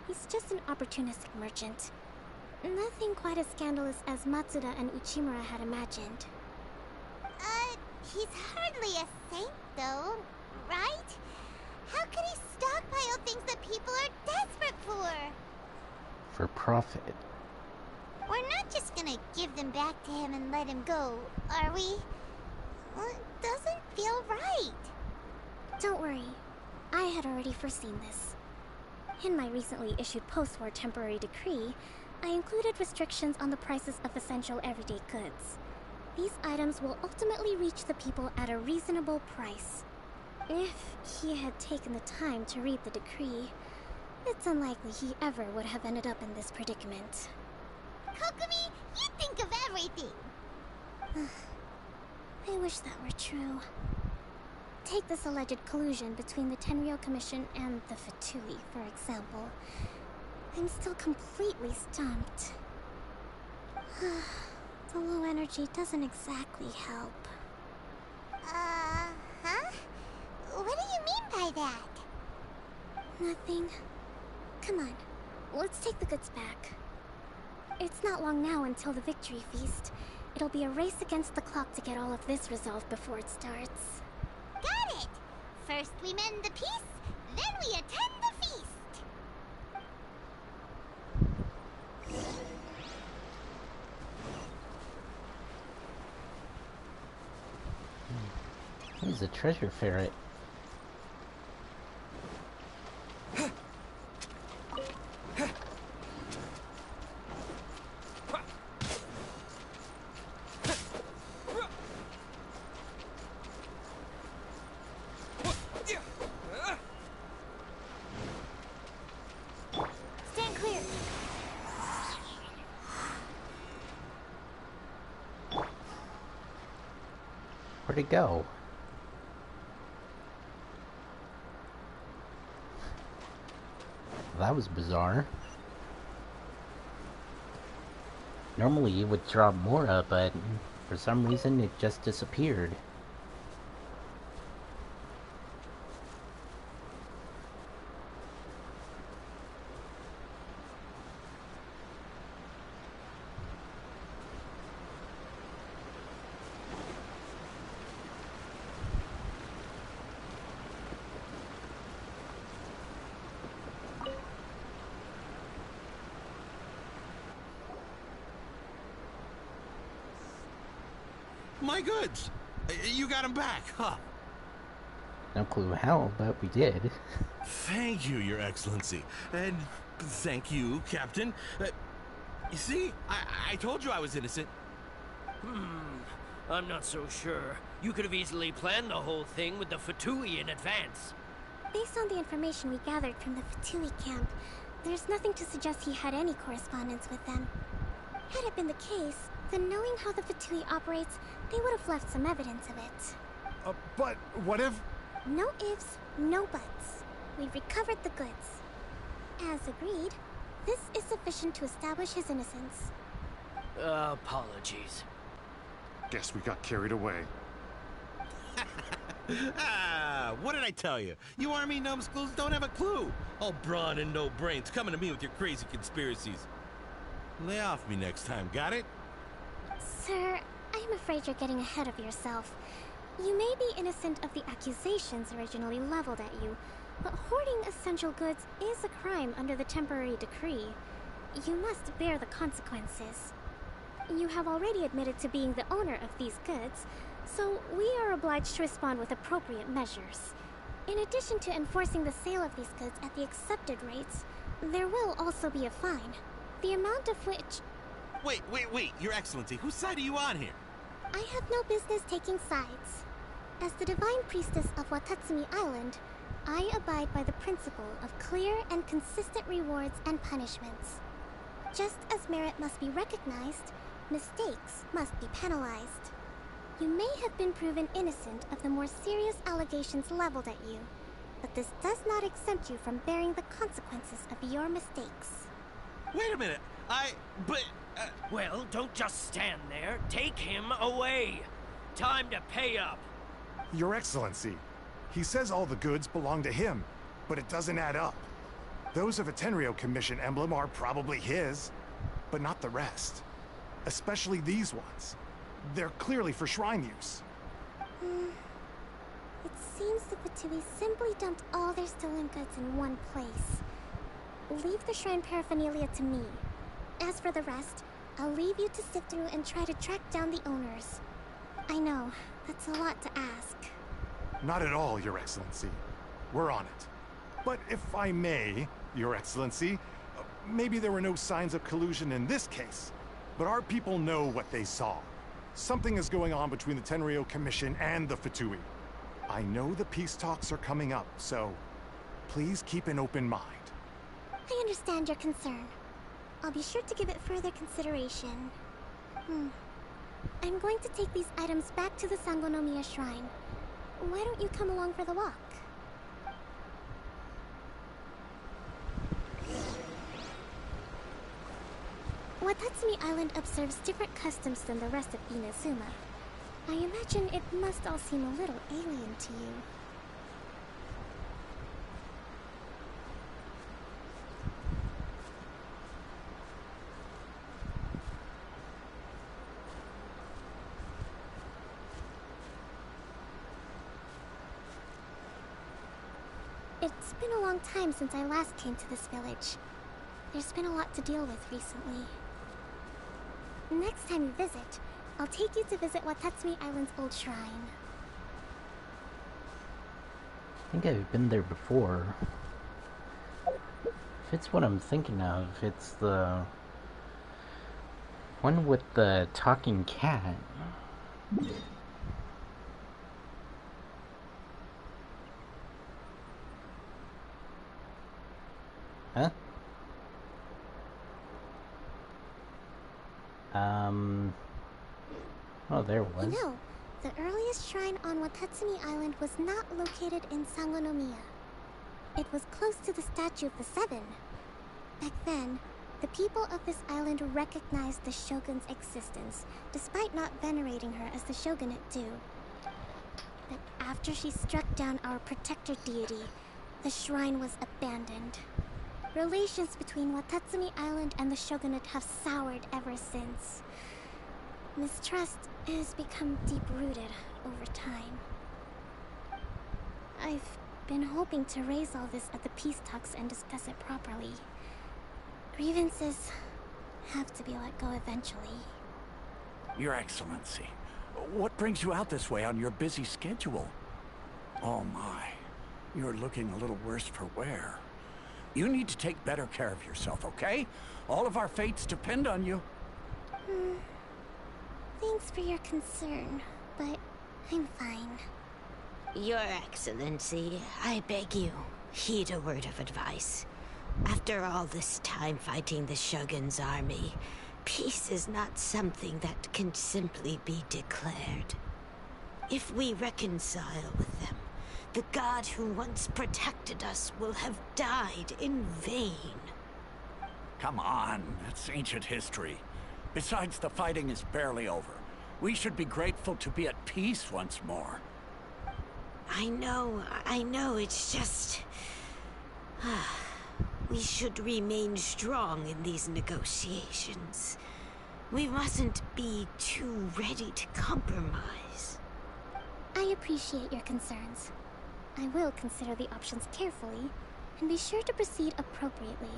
he's just an opportunistic merchant. Nothing quite as scandalous as Matsuda and Uchimura had imagined. He's hardly a saint, though, right? How could he for profit. We're not just gonna give them back to him and let him go, are we? Well, it doesn't feel right. Don't worry. I had already foreseen this. In my recently issued post-war temporary decree, I included restrictions on the prices of essential everyday goods. These items will ultimately reach the people at a reasonable price. If he had taken the time to read the decree, it's unlikely he ever would have ended up in this predicament. Kokomi, you think of everything! I wish that were true. Take this alleged collusion between the Tenryou Commission and the Fatui, for example. I'm still completely stumped. The low energy doesn't exactly help. Huh? What do you mean by that? Nothing. Come on, let's take the goods back. It's not long now until the victory feast. It'll be a race against the clock to get all of this resolved before it starts. Got it! First we mend the peace, then we attend the feast! He's a treasure ferret. Stand clear! Where'd it go? That was bizarre. Normally it would drop more, but for some reason it just disappeared. My goods! You got them back, huh? No clue how, but we did. Thank you, Your Excellency. And thank you, Captain. You see, I told you I was innocent. I'm not so sure. You could have easily planned the whole thing with the Fatui in advance. Based on the information we gathered from the Fatui camp, there's nothing to suggest he had any correspondence with them. Had it been the case, then knowing how the Fatui operates, they would have left some evidence of it. But what if... No ifs, no buts. We've recovered the goods. As agreed, this is sufficient to establish his innocence. Apologies. Guess we got carried away. What did I tell you? You army numbskulls don't have a clue. All brawn and no brains coming to me with your crazy conspiracies. Lay off me next time, got it? Sir, I'm afraid you're getting ahead of yourself. You may be innocent of the accusations originally leveled at you, but hoarding essential goods is a crime under the temporary decree. You must bear the consequences. You have already admitted to being the owner of these goods, so we are obliged to respond with appropriate measures. In addition to enforcing the sale of these goods at the accepted rates, there will also be a fine, the amount of which... Wait, Your Excellency, whose side are you on here? I have no business taking sides. As the Divine Priestess of Watatsumi Island, I abide by the principle of clear and consistent rewards and punishments. Just as merit must be recognized, mistakes must be penalized. You may have been proven innocent of the more serious allegations leveled at you, but this does not exempt you from bearing the consequences of your mistakes. Wait a minute, Well, don't just stand there. Take him away. Time to pay up. Your Excellency, he says all the goods belong to him, but it doesn't add up. Those of a Tenryou Commission emblem are probably his, but not the rest. Especially these ones. They're clearly for shrine use. It seems the Fatui simply dumped all their stolen goods in one place. leave the shrine paraphernalia to me. As for the rest, I'll leave you to sift through and try to track down the owners. I know, that's a lot to ask. Not at all, Your Excellency. We're on it. But if I may, Your Excellency, maybe there were no signs of collusion in this case, but our people know what they saw. Something is going on between the Tenryo Commission and the Fatui. I know the peace talks are coming up, so please keep an open mind. I understand your concern. I'll be sure to give it further consideration. I'm going to take these items back to the Sangonomiya Shrine. Why don't you come along for the walk? Watatsumi Island observes different customs than the rest of Inazuma. I imagine it must all seem a little alien to you. It's been a long time since I last came to this village. There's been a lot to deal with recently. Next time you visit, I'll take you to visit Watatsumi Island's old shrine. I think I've been there before. If it's what I'm thinking of, it's the one with the talking cat. Huh? Oh, there it was. You know, the earliest shrine on Watatsumi Island was not located in Sangonomiya. It was close to the Statue of the Seven. Back then, the people of this island recognized the shogun's existence, despite not venerating her as the shogunate do. But after she struck down our protector deity, the shrine was abandoned. Relations between Watatsumi Island and the shogunate have soured ever since. Mistrust has become deep-rooted over time. I've been hoping to raise all this at the peace talks and discuss it properly. Grievances have to be let go eventually. Your Excellency, what brings you out this way on your busy schedule? Oh my, you're looking a little worse for wear. You need to take better care of yourself, okay? All of our fates depend on you. Thanks for your concern, but I'm fine. Your Excellency, I beg you, heed a word of advice. After all this time fighting the Shogun's army, peace is not something that can simply be declared. If we reconcile with them, the god who once protected us will have died in vain. Come on, that's ancient history. Besides, the fighting is barely over. We should be grateful to be at peace once more. I know, it's just... we should remain strong in these negotiations. We mustn't be too ready to compromise. I appreciate your concerns. I will consider the options carefully, and be sure to proceed appropriately.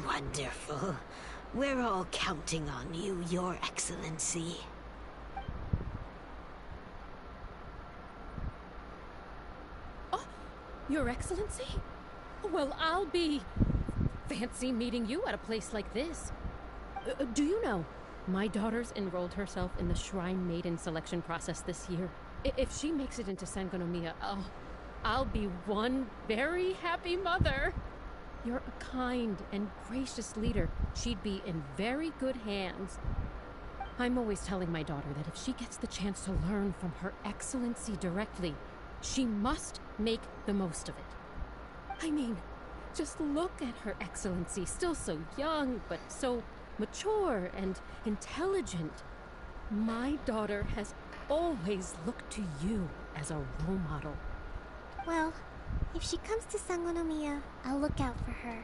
Wonderful. We're all counting on you, Your Excellency. Oh, Your Excellency? Well, I'll be... fancy meeting you at a place like this. Do you know, my daughter's enrolled herself in the Shrine Maiden selection process this year. If she makes it into Sangonomiya, I'll be one very happy mother. You're a kind and gracious leader. She'd be in very good hands. I'm always telling my daughter that if she gets the chance to learn from Her Excellency directly, she must make the most of it. I mean, just look at Her Excellency, still so young, but so mature and intelligent. My daughter has always looked to you as a role model. Well, if she comes to Sangonomiya, I'll look out for her.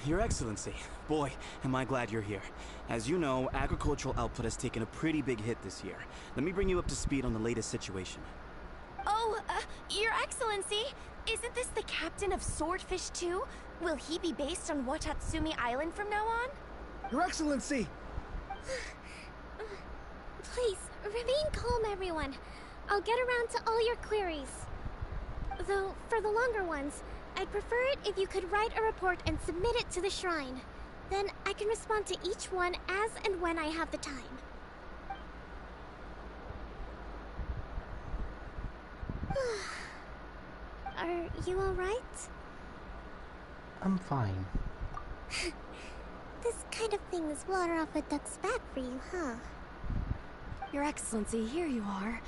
Your Excellency. Boy, am I glad you're here. As you know, agricultural output has taken a pretty big hit this year. Let me bring you up to speed on the latest situation. Oh, Your Excellency, Isn't this the captain of Swordfish too? Will he be based on Watatsumi Island from now on? Your Excellency! Please, remain calm, everyone. I'll get around to all your queries. Though, for the longer ones, I'd prefer it if you could write a report and submit it to the shrine. Then I can respond to each one as and when I have the time. Are you alright? I'm fine. This kind of thing is water off a duck's back for you, huh? Your Excellency, here you are.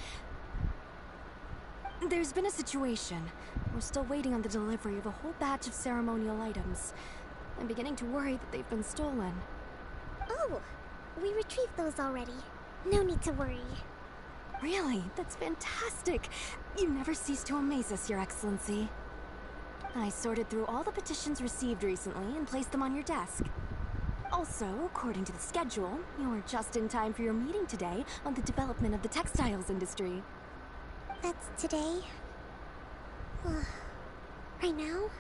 There's been a situation. We're still waiting on the delivery of a whole batch of ceremonial items. I'm beginning to worry that they've been stolen. Oh, we retrieved those already. No need to worry. Really? That's fantastic. You never cease to amaze us, Your Excellency. I sorted through all the petitions received recently and placed them on your desk. Also, according to the schedule, you're just in time for your meeting today on the development of the textiles industry. That's today? Right now?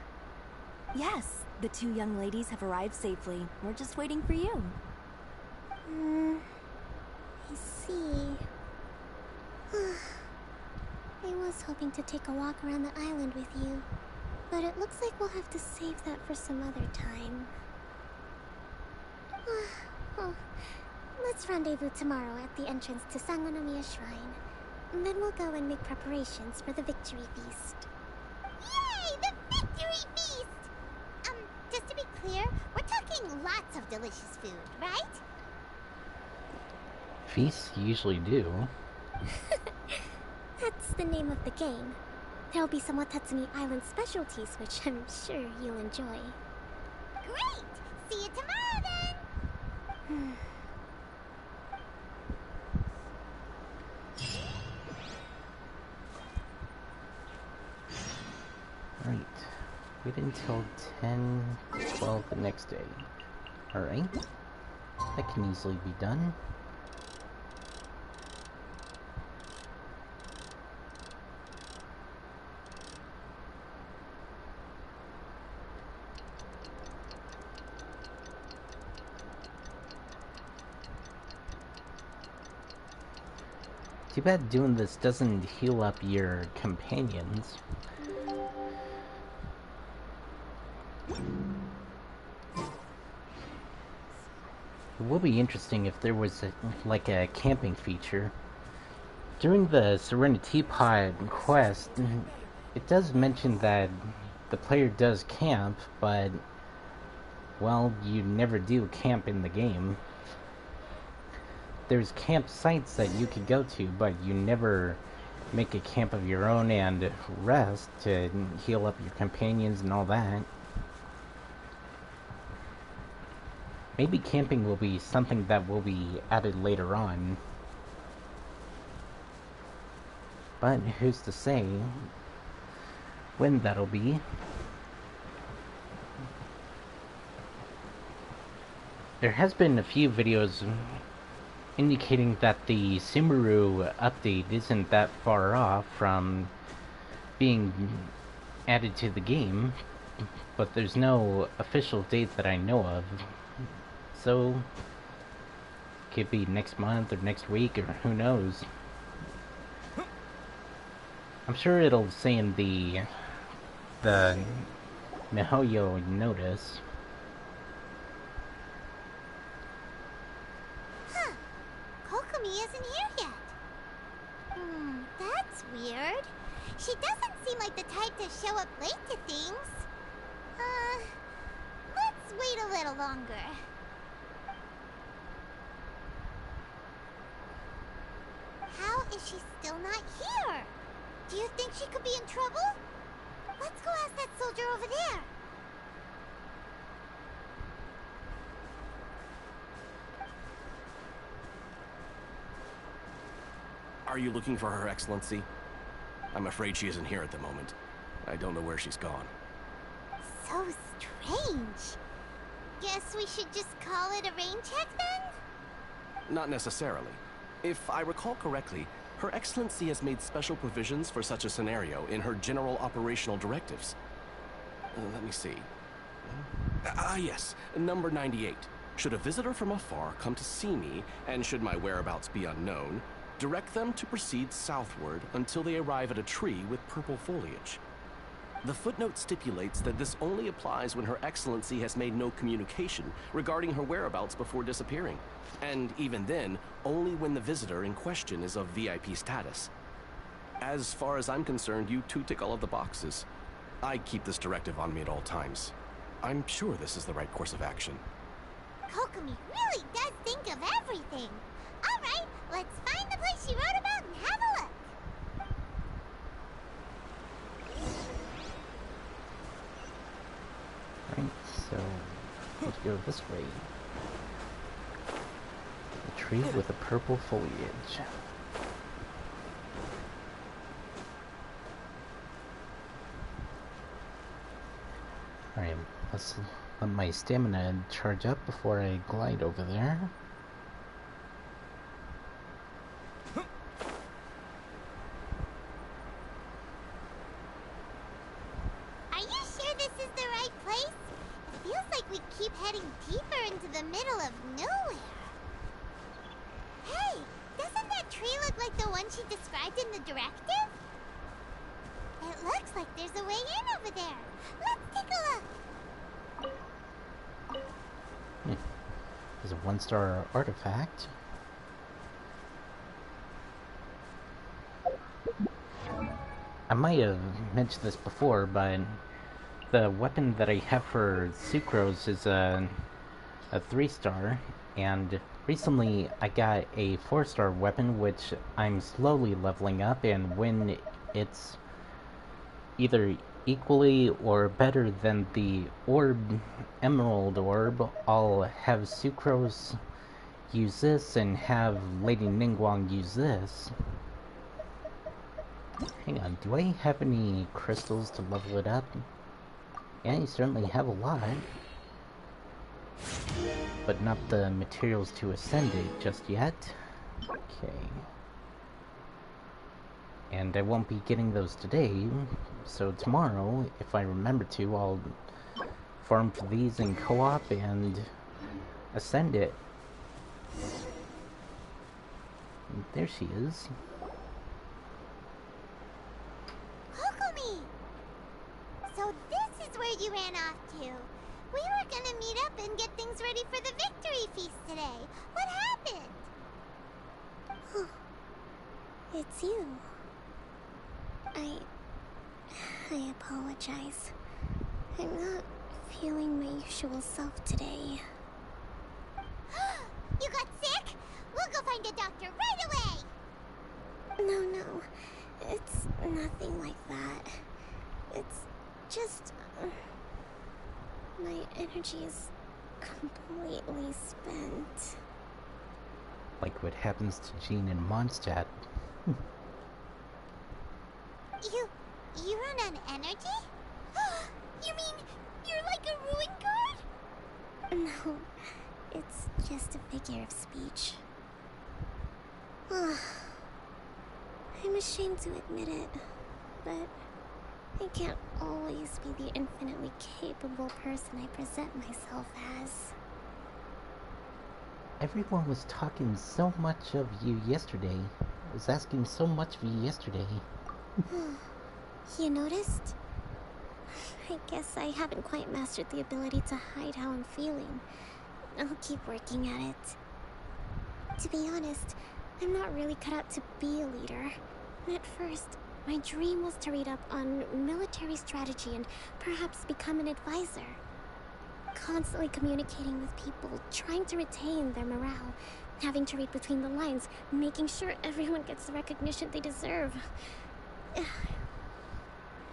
Yes, the two young ladies have arrived safely. We're just waiting for you. I see. I was hoping to take a walk around the island with you, but it looks like we'll have to save that for some other time. Well, let's rendezvous tomorrow at the entrance to Sangonomiya Shrine. And then we'll go and make preparations for the victory feast. Yay! The victory feast! Just to be clear, we're talking lots of delicious food, right? Feasts usually do. That's the name of the game. There'll be some Watatsumi Island specialties, which I'm sure you'll enjoy. Great! See you tomorrow then! Right. Wait until 10, 12 the next day. Alright. That can easily be done. Too bad doing this doesn't heal up your companions. It would be interesting if there was like a camping feature. During the Serenity Pod quest, it does mention that the player does camp, but, well, you never do camp in the game. There's campsites that you could go to, but you never make a camp of your own and rest to heal up your companions and all that. Maybe camping will be something that will be added later on. But who's to say when that'll be? There has been a few videos indicating that the Sumeru update isn't that far off from being added to the game, but there's no official date that I know of. So, could be next month or next week or who knows. I'm sure it'll say in the MiHoYo notice. Kokomi isn't here yet. That's weird. She doesn't seem like the type to show up late to things. Let's wait a little longer. How is she still not here? Do you think she could be in trouble? Let's go ask that soldier over there. Are you looking for Her Excellency? I'm afraid she isn't here at the moment. I don't know where she's gone. So strange. Guess we should just call it a rain check then? Not necessarily. If I recall correctly, Her Excellency has made special provisions for such a scenario in her general operational directives. Let me see. Yes, number 98. Should a visitor from afar come to see me, and should my whereabouts be unknown, direct them to proceed southward until they arrive at a tree with purple foliage. The footnote stipulates that this only applies when Her Excellency has made no communication regarding her whereabouts before disappearing, and even then, only when the visitor in question is of VIP status. As far as I'm concerned, you two tick all of the boxes. I keep this directive on me at all times. I'm sure this is the right course of action. Kokomi really does think of everything. All right, let's find the place she wrote about and have a look. Right, so let's go this way. A tree with a purple foliage. Alright, let's let my stamina charge up before I glide over there. Are you sure this is the right place? It feels like we keep heading deeper into the middle of nowhere. Hey, doesn't that tree look like the one she described in the directive? It looks like there's a way in over there. Let's take a look. There's a 1-star artifact. I might have mentioned this before, but the weapon that I have for Sucrose is a 3-star, and recently I got a 4-star weapon which I'm slowly leveling up, and when it's either equally or better than the Emerald Orb, I'll have Sucrose use this and have Lady Ningguang use this. Hang on, do I have any crystals to level it up? Yeah, you certainly have a lot. But not the materials to ascend it just yet. Okay. And I won't be getting those today, so tomorrow, if I remember to, I'll farm for these in co-op and ascend it. And there she is. Kokomi! So this is where you ran off to. We were gonna meet up and get things ready for the victory feast today. What happened? Oh, it's you. I apologize. I'm not feeling my usual self today. You got sick? We'll go find a doctor right away! No. It's nothing like that. It's just... my energy is completely spent. Like what happens to Jean in Mondstadt. You run on energy? You mean you're like a ruin guard? No, it's just a figure of speech. I'm ashamed to admit it, but I can't always be the infinitely capable person I present myself as. Everyone was talking so much of you yesterday. I was asking so much of you yesterday. You noticed? I guess I haven't quite mastered the ability to hide how I'm feeling. I'll keep working at it. To be honest, I'm not really cut out to be a leader. At first, my dream was to read up on military strategy and perhaps become an advisor. Constantly communicating with people, trying to retain their morale, having to read between the lines, making sure everyone gets the recognition they deserve.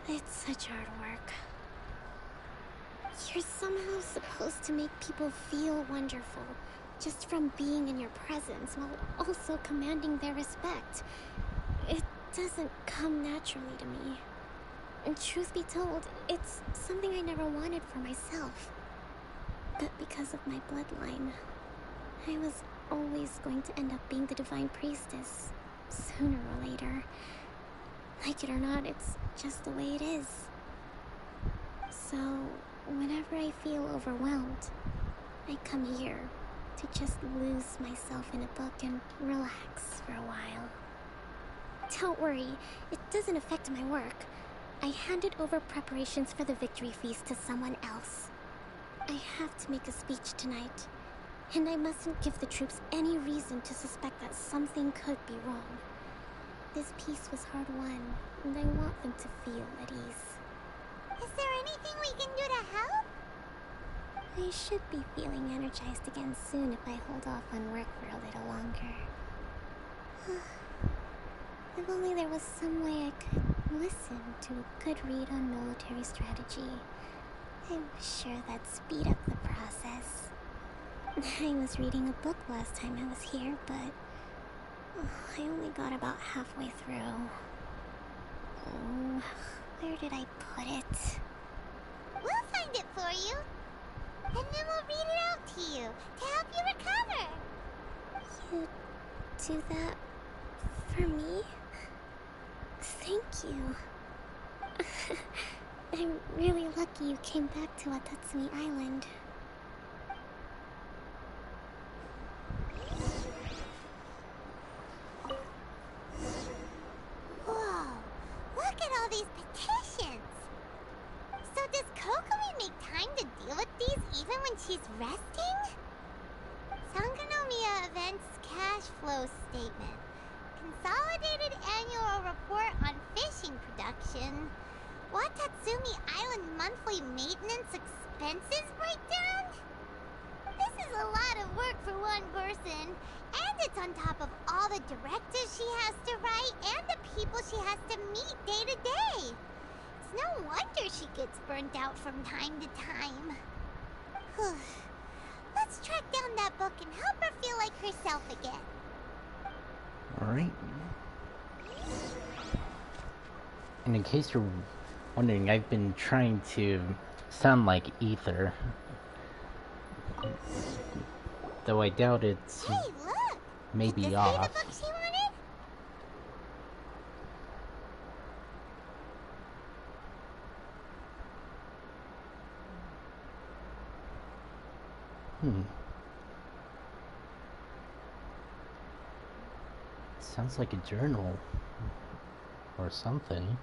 It's such hard work. You're somehow supposed to make people feel wonderful, just from being in your presence, while also commanding their respect. It doesn't come naturally to me. And truth be told, it's something I never wanted for myself. But because of my bloodline, I was always going to end up being the Divine Priestess, sooner or later. Like it or not, it's just the way it is. So, whenever I feel overwhelmed, I come here to just lose myself in a book and relax for a while. Don't worry, it doesn't affect my work. I handed over preparations for the victory feast to someone else. I have to make a speech tonight, and I mustn't give the troops any reason to suspect that something could be wrong. This peace was hard won, and I want them to feel at ease. Is there anything we can do to help? I should be feeling energized again soon if I hold off on work for a little longer. If only there was some way I could listen to a good read on military strategy. I'm sure that'd speed up the process. I was reading a book last time I was here, but I only got about halfway through. Oh, where did I put it? We'll find it for you. And then we'll read it out to you to help you recover. You do that for me? Thank you. I'm really lucky you came back to Watatsumi Island. Whoa, look at all these petitions. So does Kokomi make time to deal with these even when she's resting? Sangonomiya Events Cash Flow Statement. Consolidated Annual Report on Fishing Production. Watatsumi Island Monthly Maintenance Expenses Breakdown? This is a lot of work for one person. And it's on top of all the directives she has to write and the people she has to meet day to day. It's no wonder she gets burnt out from time to time. Let's track down that book and help her feel like herself again. Alright. And in case you're wondering, I've been trying to sound like Ether. Though I doubt it's maybe off. The book she wanted? Sounds like a journal. Or something.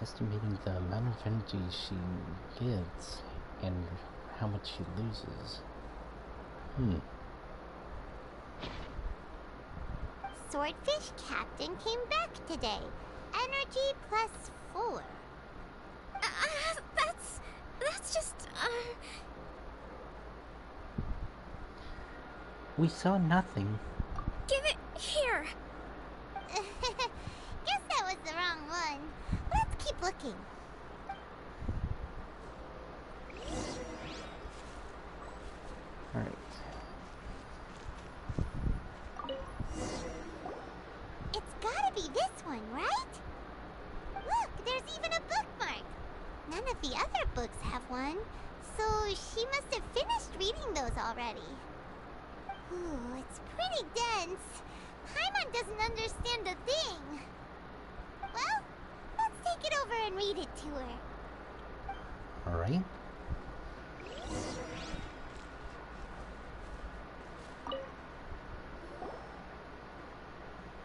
Estimating the amount of energy she gets and how much she loses. Swordfish Captain came back today. Energy +4. That's just, We saw nothing. Give it here! Guess that was the wrong one. Let's keep looking. Alright. It's gotta be this one, right? Look, there's even a bookmark. None of the other books have one, so she must have finished reading those already. Ooh, it's pretty dense. Paimon doesn't understand a thing. Well, let's take it over and read it to her. Alright.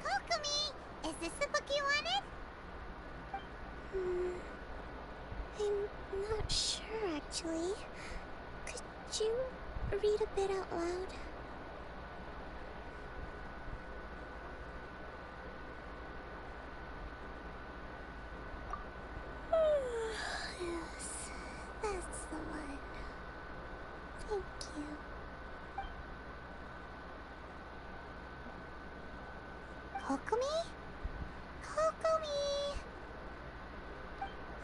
Kokomi, is this the book you wanted? I'm not sure, actually. Could you read a bit out loud? Yes, that's the one. Thank you. Kokomi? Kokomi!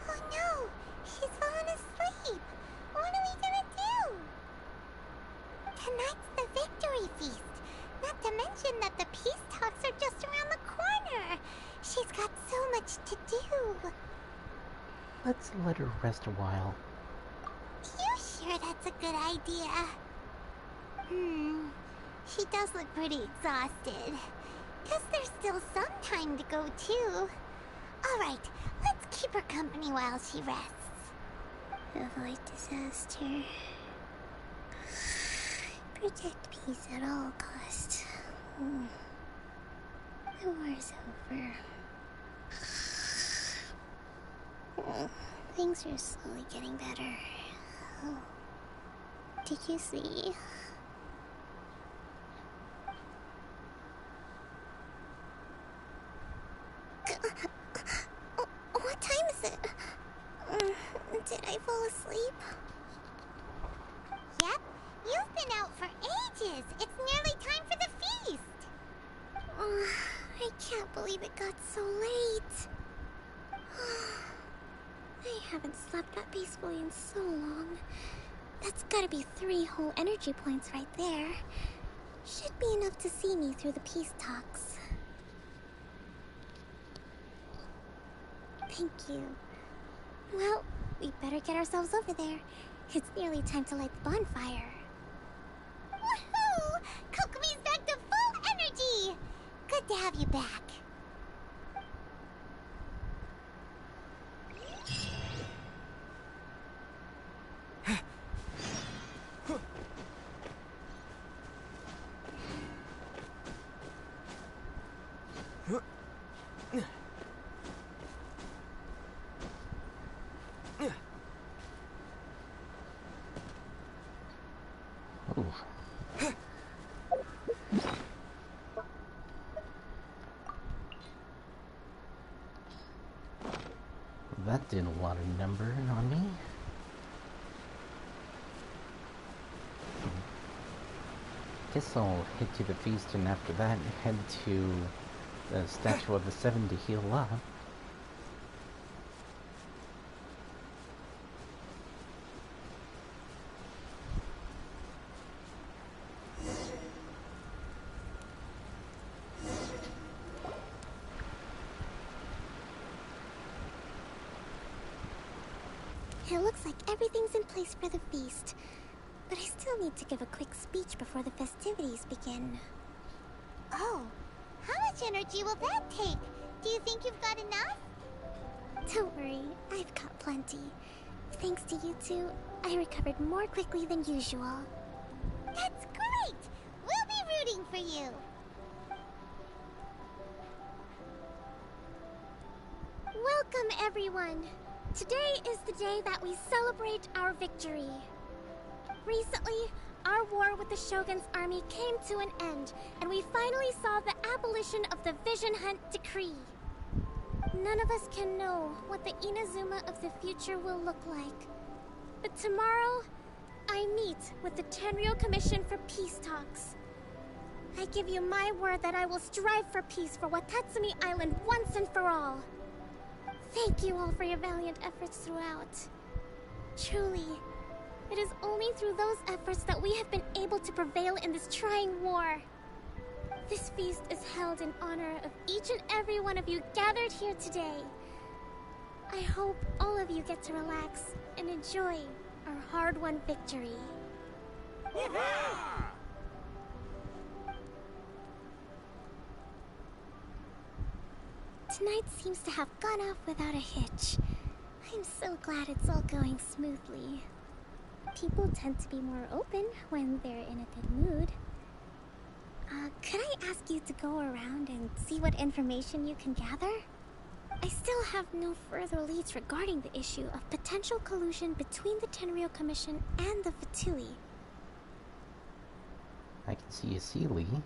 Oh no! She's fallen asleep! What are we gonna do? Tonight's the victory feast! Not to mention that the peace talks are just around the corner! She's got so much to do! Let's let her rest a while. You sure that's a good idea. She does look pretty exhausted. Guess there's still some time to go, too. Alright, let's keep her company while she rests. Avoid disaster. Protect peace at all costs. The war's over. Things are slowly getting better. Oh. Did you see? What time is it? Did I fall asleep? Yep, you've been out for ages. It's nearly time for the feast. I can't believe it got so late. I haven't slept that peacefully in so long. That's gotta be 3 whole energy points right there. Should be enough to see me through the peace talks. Thank you. Well, we better get ourselves over there. It's nearly time to light the bonfire. Woohoo! Kokomi's back to full energy! Good to have you back. That did a lot of numbering on me. Guess I'll head to the feast and after that head to the Statue of the Seven to heal up. It looks like everything's in place for the feast, but I still need to give a quick speech before the festivities begin. Oh, how much energy will that take? Do you think you've got enough? Don't worry, I've got plenty. Thanks to you two, I recovered more quickly than usual. That's great! We'll be rooting for you! Welcome, everyone! Today is the day that we celebrate our victory. Recently, our war with the Shogun's army came to an end, and we finally saw the abolition of the Vision Hunt Decree. None of us can know what the Inazuma of the future will look like. But tomorrow, I meet with the Tenryou Commission for peace talks. I give you my word that I will strive for peace for Watatsumi Island once and for all. Thank you all for your valiant efforts throughout. Truly, it is only through those efforts that we have been able to prevail in this trying war. This feast is held in honor of each and every one of you gathered here today. I hope all of you get to relax and enjoy our hard-won victory. Tonight seems to have gone off without a hitch. I'm so glad it's all going smoothly. People tend to be more open when they're in a good mood. Could I ask you to go around and see what information you can gather? I still have no further leads regarding the issue of potential collusion between the Tenryou Commission and the Fatui. I can see a Sealy.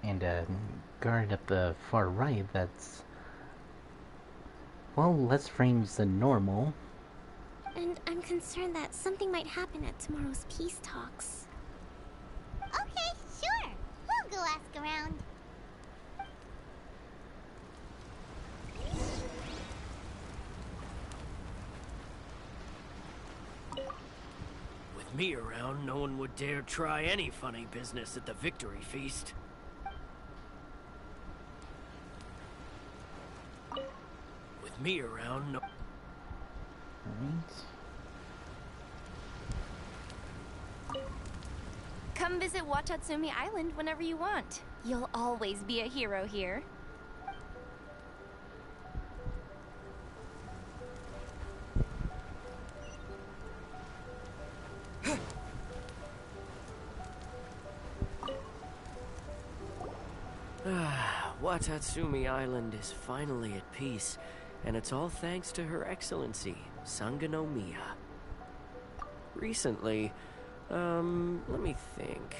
And a guard at the far right that's, well, less frames than normal. And I'm concerned that something might happen at tomorrow's peace talks. Okay, sure. We'll go ask around. With me around, no one would dare try any funny business at the victory feast. With me around, no... Alright. Come visit Watatsumi Island whenever you want. You'll always be a hero here. Watatsumi Island is finally at peace, and it's all thanks to Her Excellency, Sangonomiya. Recently, let me think.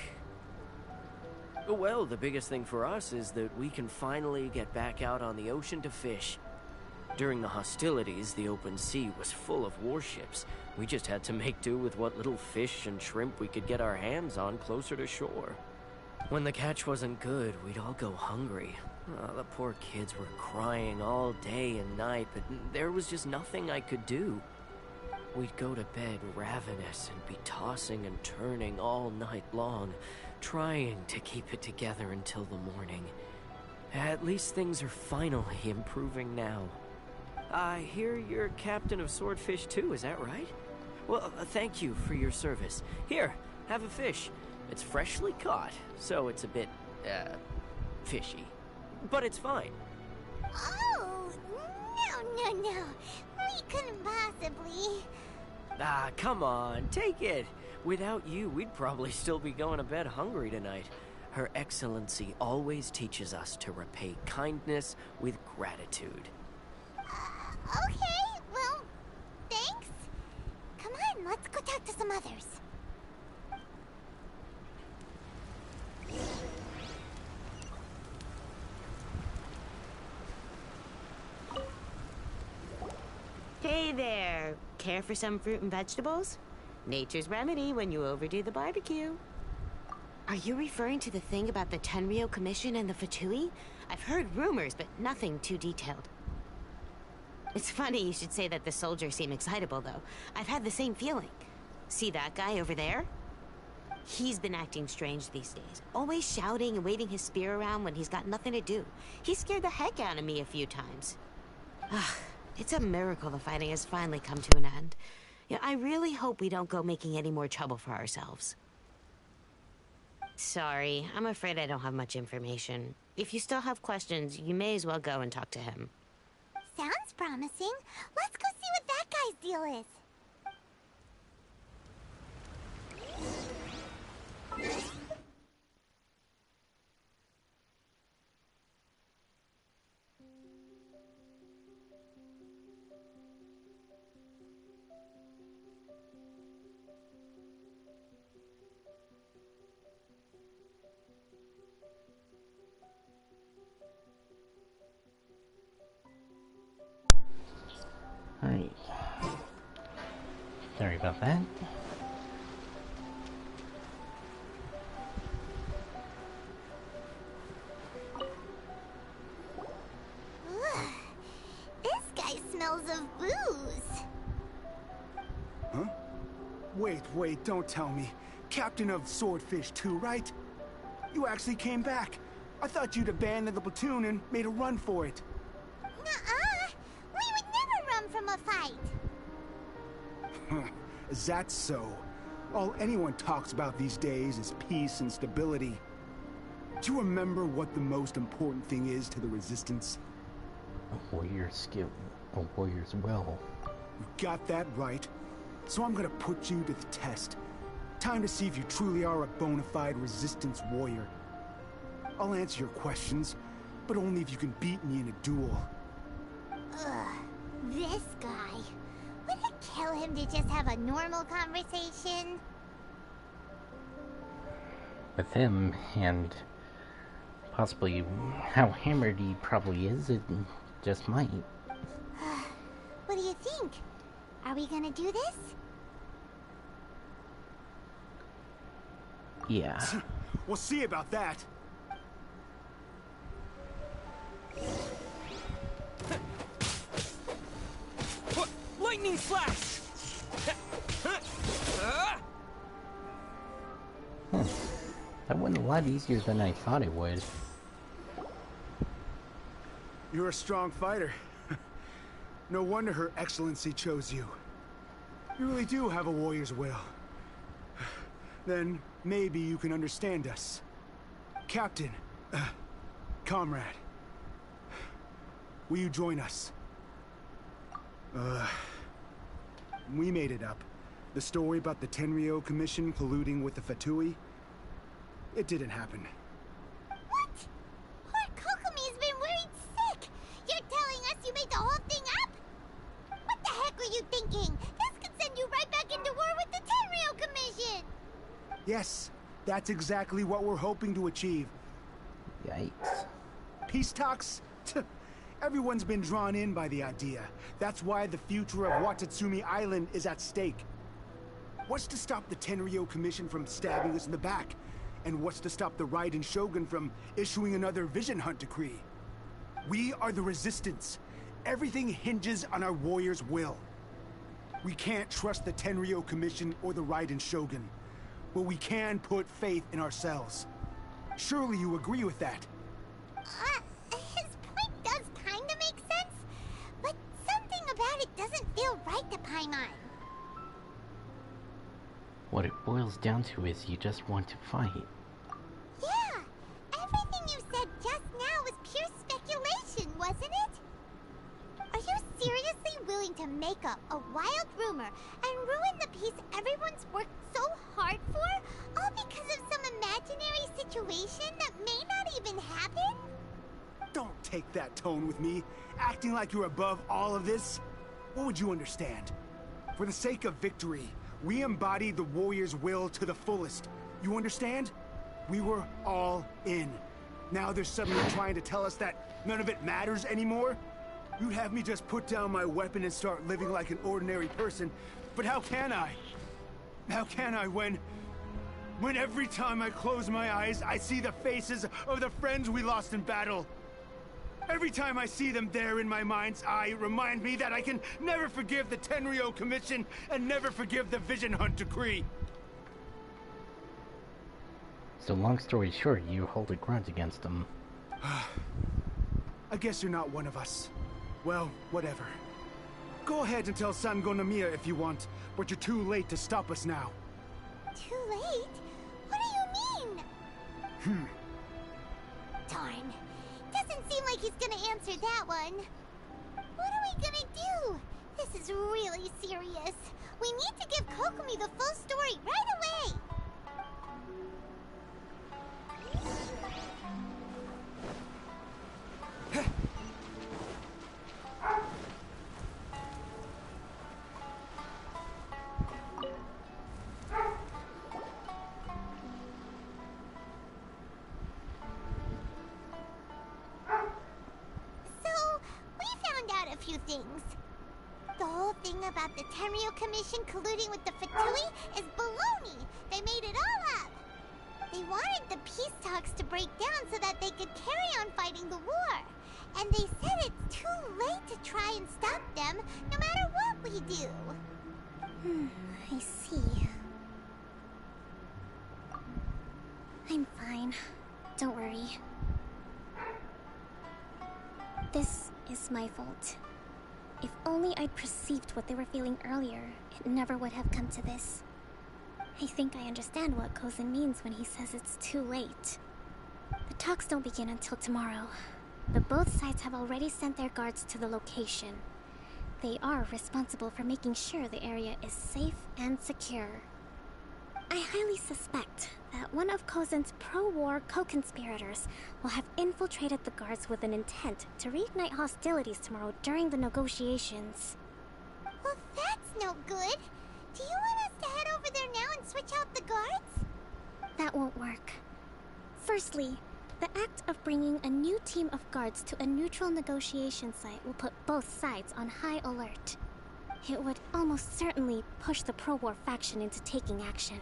Well, the biggest thing for us is that we can finally get back out on the ocean to fish. During the hostilities, the open sea was full of warships. We just had to make do with what little fish and shrimp we could get our hands on closer to shore. When the catch wasn't good, we'd all go hungry. The poor kids were crying all day and night, but there was just nothing I could do. We'd go to bed ravenous and be tossing and turning all night long, trying to keep it together until the morning. At least things are finally improving now. I hear you're captain of Swordfish too, is that right? Well, thank you for your service. Here, have a fish. It's freshly caught, so it's a bit, fishy. But it's fine. Oh, no. We couldn't possibly. Ah, come on, take it. Without you, we'd probably still be going to bed hungry tonight. Her Excellency always teaches us to repay kindness with gratitude. Okay, well, thanks. Come on, let's go talk to some others. Hey there. Care for some fruit and vegetables? Nature's remedy when you overdo the barbecue. Are you referring to the thing about the Tenryo Commission and the Fatui? I've heard rumors, but nothing too detailed. It's funny you should say that the soldiers seem excitable, though. I've had the same feeling. See that guy over there? He's been acting strange these days. Always shouting and waving his spear around when he's got nothing to do. He scared the heck out of me a few times. It's a miracle the fighting has finally come to an end. Yeah, I really hope we don't go making any more trouble for ourselves. Sorry, I'm afraid I don't have much information. If you still have questions, you may as well go and talk to him. Sounds promising. Let's go see what that guy's deal is. Alright. Sorry about that. This guy smells of booze. Huh? Wait, don't tell me. Captain of Swordfish too, right? You actually came back. I thought you'd abandoned the platoon and made a run for it. Nuh-uh. We would never run from a fight. Is that so? All anyone talks about these days is peace and stability. Do you remember what the most important thing is to the Resistance? A warrior's skill, a warrior's will. You got that right. So I'm gonna put you to the test. Time to see if you truly are a bona fide Resistance warrior. I'll answer your questions, but only if you can beat me in a duel. This guy. Would it kill him to just have a normal conversation? With him, and possibly how hammered he probably is, it just might. What do you think? Are we gonna do this? Yeah. We'll see about that. Lightning flash! That went a lot easier than I thought it would. You're a strong fighter. No wonder Her Excellency chose you. You really do have a warrior's will. Then, maybe you can understand us. Captain, comrade, will you join us? We made it up. The story about the Tenryo Commission colluding with the Fatui, it didn't happen. What? Poor Kokomi's been worried sick! You're telling us you made the whole thing up? What the heck were you thinking? This could send you right back into war with the Tenryo Commission! Yes, that's exactly what we're hoping to achieve. Yikes. Peace talks? Everyone's been drawn in by the idea. That's why the future of Watatsumi Island is at stake. What's to stop the Tenryo Commission from stabbing us in the back? And what's to stop the Raiden Shogun from issuing another Vision Hunt decree? We are the Resistance. Everything hinges on our warriors' will. We can't trust the Tenryo Commission or the Raiden Shogun, but we can put faith in ourselves. Surely you agree with that? His point does kinda make sense, but something about it doesn't feel right to Paimon. What it boils down to is you just want to fight. Yeah, everything you said just now was pure speculation, wasn't it? Are you seriously willing to make up a wild rumor and ruin the peace everyone's worked so hard for, all because of some imaginary situation that may not even happen? Don't take that tone with me, acting like you're above all of this. What would you understand? For the sake of victory, we embodied the warrior's will to the fullest. You understand? We were all in. Now they're suddenly trying to tell us that none of it matters anymore? You'd have me just put down my weapon and start living like an ordinary person. But how can I? How can I when every time I close my eyes, I see the faces of the friends we lost in battle? Every time I see them there in my mind's eye, it reminds me that I can never forgive the Tenryo Commission and never forgive the Vision Hunt decree. So long story short, you hold a grudge against them. I guess you're not one of us. Well, whatever. Go ahead and tell Sango Nomiya if you want, but you're too late to stop us now. Too late? What do you mean? Darn. Doesn't seem like he's gonna answer that one. What are we gonna do? This is really serious. We need to give Kokomi the full story right away! Few things. The whole thing about the Tenryo Commission colluding with the Fatui is baloney. They made it all up. They wanted the peace talks to break down so that they could carry on fighting the war. And they said it's too late to try and stop them, no matter what we do. I see. I'm fine. Don't worry. This is my fault. If only I'd perceived what they were feeling earlier, it never would have come to this. I think I understand what Kozin means when he says it's too late. The talks don't begin until tomorrow, but both sides have already sent their guards to the location. They are responsible for making sure the area is safe and secure. I highly suspect that one of Kozin's pro-war co-conspirators will have infiltrated the guards with an intent to reignite hostilities tomorrow during the negotiations. Well, that's no good. Do you want us to head over there now and switch out the guards? That won't work. Firstly, the act of bringing a new team of guards to a neutral negotiation site will put both sides on high alert. It would almost certainly push the pro-war faction into taking action.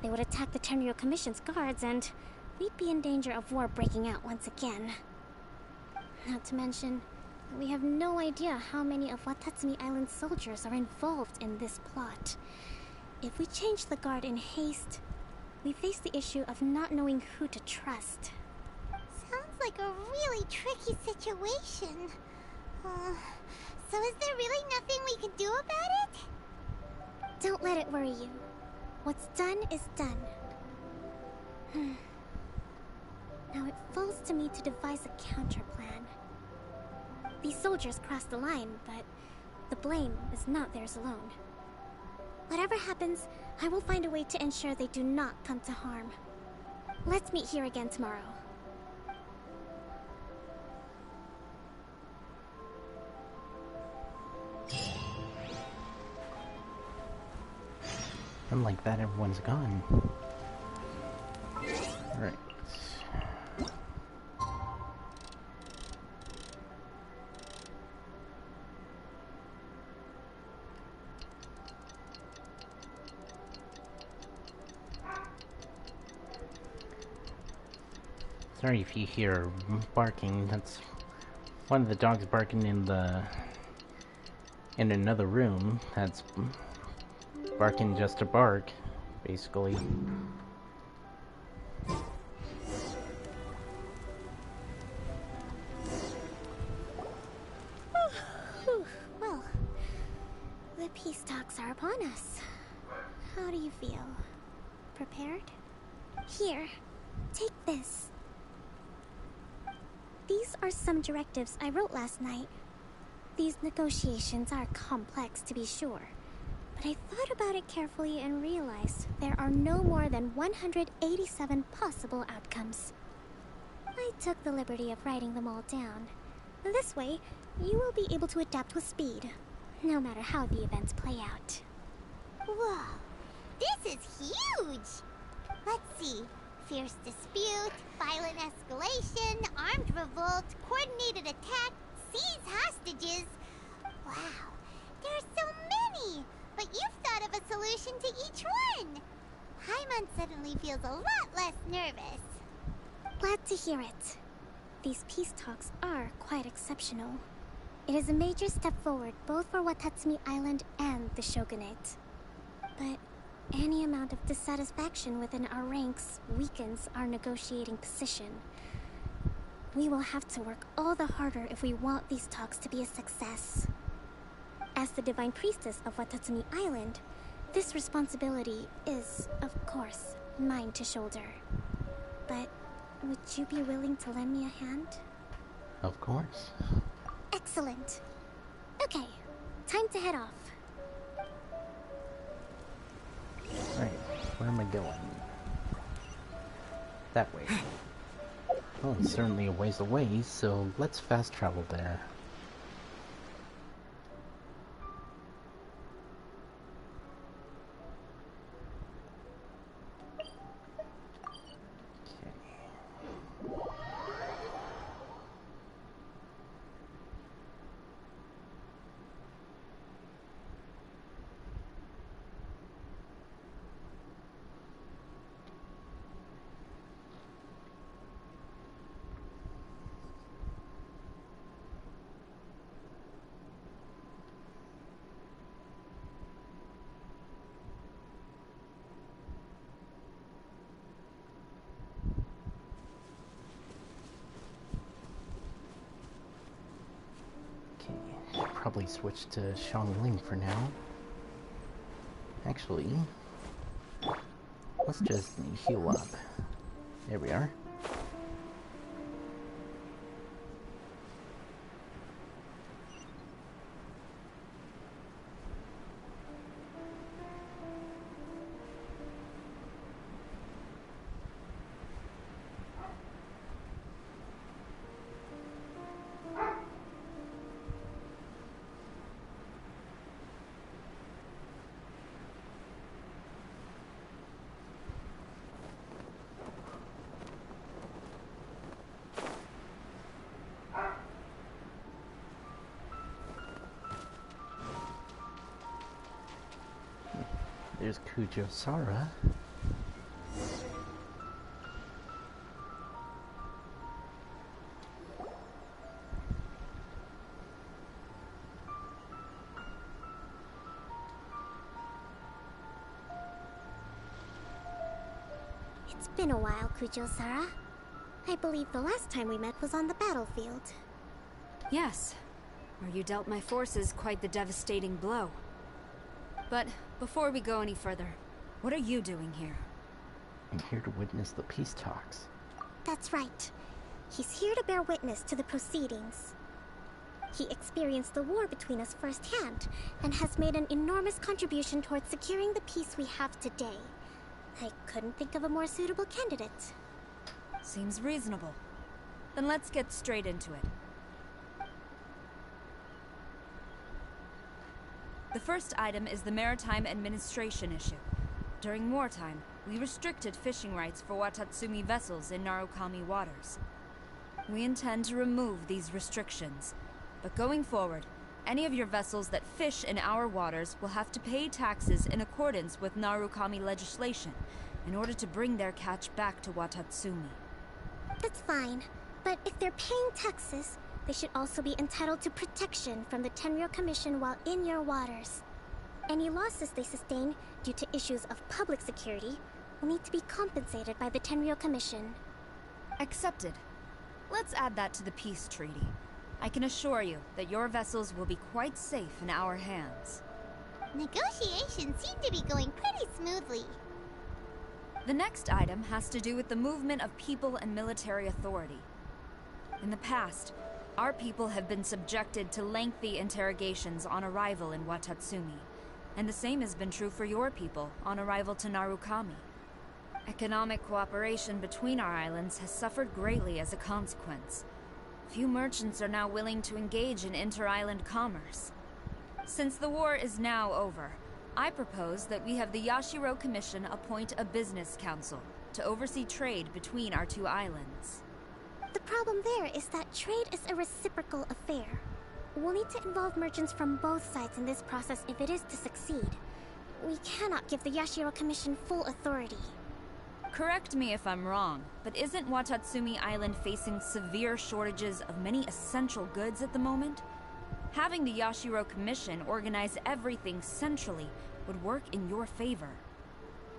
They would attack the Tenryo Commission's guards, and we'd be in danger of war breaking out once again. Not to mention, we have no idea how many of Watatsumi Island's soldiers are involved in this plot. If we change the guard in haste, we face the issue of not knowing who to trust. Sounds like a really tricky situation. So is there really nothing we can do about it? Don't let it worry you. What's done is done. Now it falls to me to devise a counter plan. These soldiers crossed the line, but the blame is not theirs alone. Whatever happens, I will find a way to ensure they do not come to harm. Let's meet here again tomorrow. And like that, everyone's gone. Alright. Sorry if you hear barking. That's one of the dogs barking in another room. That's barking just to bark, basically. Well, the peace talks are upon us. How do you feel? Prepared? Here, take this. These are some directives I wrote last night. These negotiations are complex, to be sure, but I thought about it carefully and realized there are no more than 187 possible outcomes. I took the liberty of writing them all down. This way, you will be able to adapt with speed, no matter how the events play out. Whoa, this is huge! Let's see. Fierce dispute, violent escalation, armed revolt, coordinated attack, seize hostages. Wow, there are so many! But you've thought of a solution to each one! Paimon suddenly feels a lot less nervous. Glad to hear it. These peace talks are quite exceptional. It is a major step forward both for Watatsumi Island and the Shogunate. But any amount of dissatisfaction within our ranks weakens our negotiating position. We will have to work all the harder if we want these talks to be a success. As the Divine Priestess of Watatsumi Island, this responsibility is, of course, mine to shoulder. But would you be willing to lend me a hand? Of course. Excellent. Okay, time to head off. Right, where am I going? That way. Well, it's certainly a ways away, so let's fast travel there. Probably switch to Xiangling for now. Actually, let's just heal up. There we are. There's Kujo-Sara. It's been a while, Kujo-Sara. I believe the last time we met was on the battlefield. Yes, where you dealt my forces quite the devastating blow. But before we go any further, what are you doing here? I'm here to witness the peace talks. That's right. He's here to bear witness to the proceedings. He experienced the war between us firsthand, and has made an enormous contribution towards securing the peace we have today. I couldn't think of a more suitable candidate. Seems reasonable. Then let's get straight into it. The first item is the Maritime Administration issue. During wartime, we restricted fishing rights for Watatsumi vessels in Narukami waters. We intend to remove these restrictions, but going forward, any of your vessels that fish in our waters will have to pay taxes in accordance with Narukami legislation in order to bring their catch back to Watatsumi. That's fine, but if they're paying taxes, they should also be entitled to protection from the Tenryou Commission while in your waters. Any losses they sustain due to issues of public security will need to be compensated by the Tenryou Commission. Accepted. Let's add that to the peace treaty. I can assure you that your vessels will be quite safe in our hands. Negotiations seem to be going pretty smoothly. The next item has to do with the movement of people and military authority. In the past, our people have been subjected to lengthy interrogations on arrival in Watatsumi, and the same has been true for your people on arrival to Narukami. Economic cooperation between our islands has suffered greatly as a consequence. Few merchants are now willing to engage in inter-island commerce. Since the war is now over, I propose that we have the Yashiro Commission appoint a business council to oversee trade between our two islands. The problem there is that trade is a reciprocal affair. We'll need to involve merchants from both sides in this process if it is to succeed. We cannot give the Yashiro Commission full authority. Correct me if I'm wrong, but isn't Watatsumi Island facing severe shortages of many essential goods at the moment? Having the Yashiro Commission organize everything centrally would work in your favor.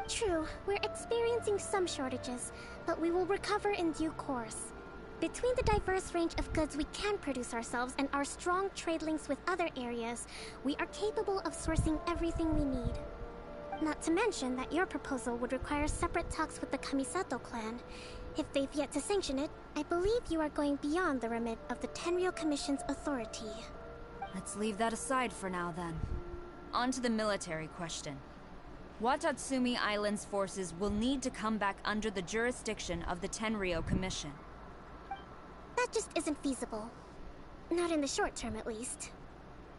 True, we're experiencing some shortages, but we will recover in due course. Between the diverse range of goods we can produce ourselves and our strong trade links with other areas, we are capable of sourcing everything we need. Not to mention that your proposal would require separate talks with the Kamisato clan. If they've yet to sanction it, I believe you are going beyond the remit of the Tenryou Commission's authority. Let's leave that aside for now, then. On to the military question. Watatsumi Island's forces will need to come back under the jurisdiction of the Tenryou Commission. That just isn't feasible. Not in the short term, at least.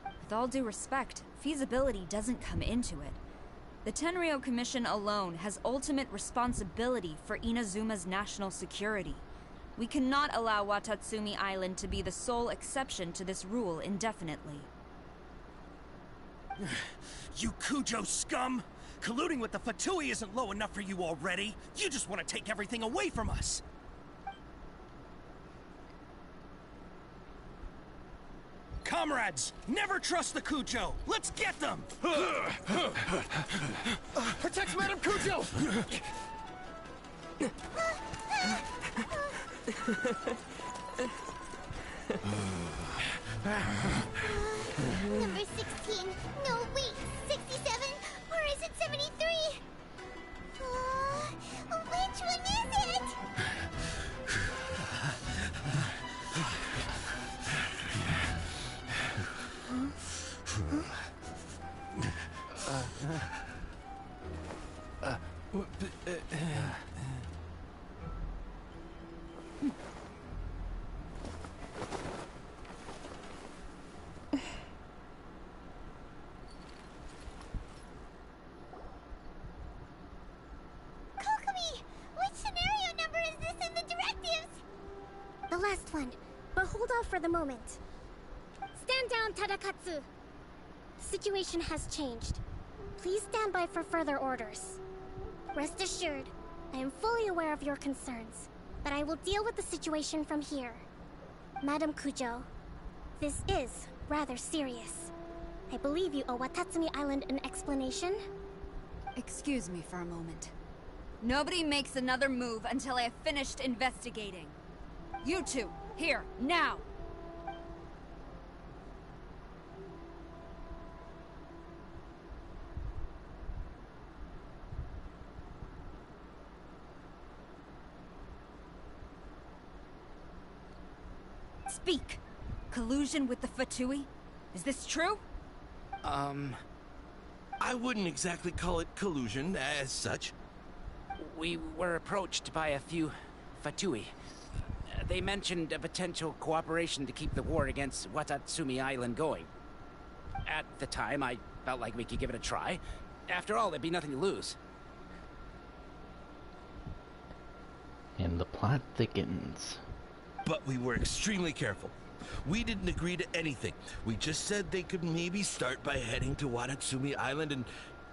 With all due respect, feasibility doesn't come into it. The Tenryou Commission alone has ultimate responsibility for Inazuma's national security. We cannot allow Watatsumi Island to be the sole exception to this rule indefinitely. You Kujo scum! Colluding with the Fatui isn't low enough for you already. You just want to take everything away from us. Comrades, never trust the Kujo. Let's get them! Protect Madame Kujo! Number 16. No, wait. 67? Or is it 73? Which one is it? Kokomi! Which scenario number is this in the directives? The last one, but hold off for the moment. Stand down, Tadakatsu! The situation has changed. Please stand by for further orders. Rest assured, I am fully aware of your concerns, but I will deal with the situation from here. Madam Kujo, this is rather serious. I believe you owe Watatsumi Island an explanation? Excuse me for a moment. Nobody makes another move until I have finished investigating. You two, here, now! Speak! Collusion with the Fatui? Is this true? I wouldn't exactly call it collusion as such. We were approached by a few Fatui. They mentioned a potential cooperation to keep the war against Watatsumi Island going. At the time, I felt like we could give it a try. After all, there'd be nothing to lose. And the plot thickens. But we were extremely careful. We didn't agree to anything. We just said they could maybe start by heading to Watatsumi Island and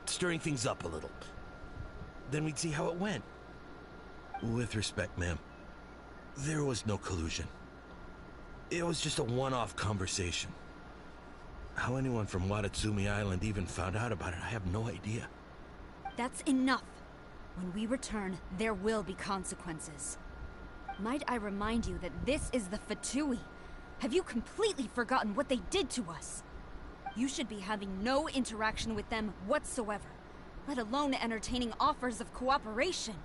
stirring things up a little. Then we'd see how it went. With respect, ma'am, there was no collusion. It was just a one-off conversation. How anyone from Watatsumi Island even found out about it, I have no idea. That's enough. When we return, there will be consequences. Might I remind you that this is the Fatui? Have you completely forgotten what they did to us? You should be having no interaction with them whatsoever, let alone entertaining offers of cooperation.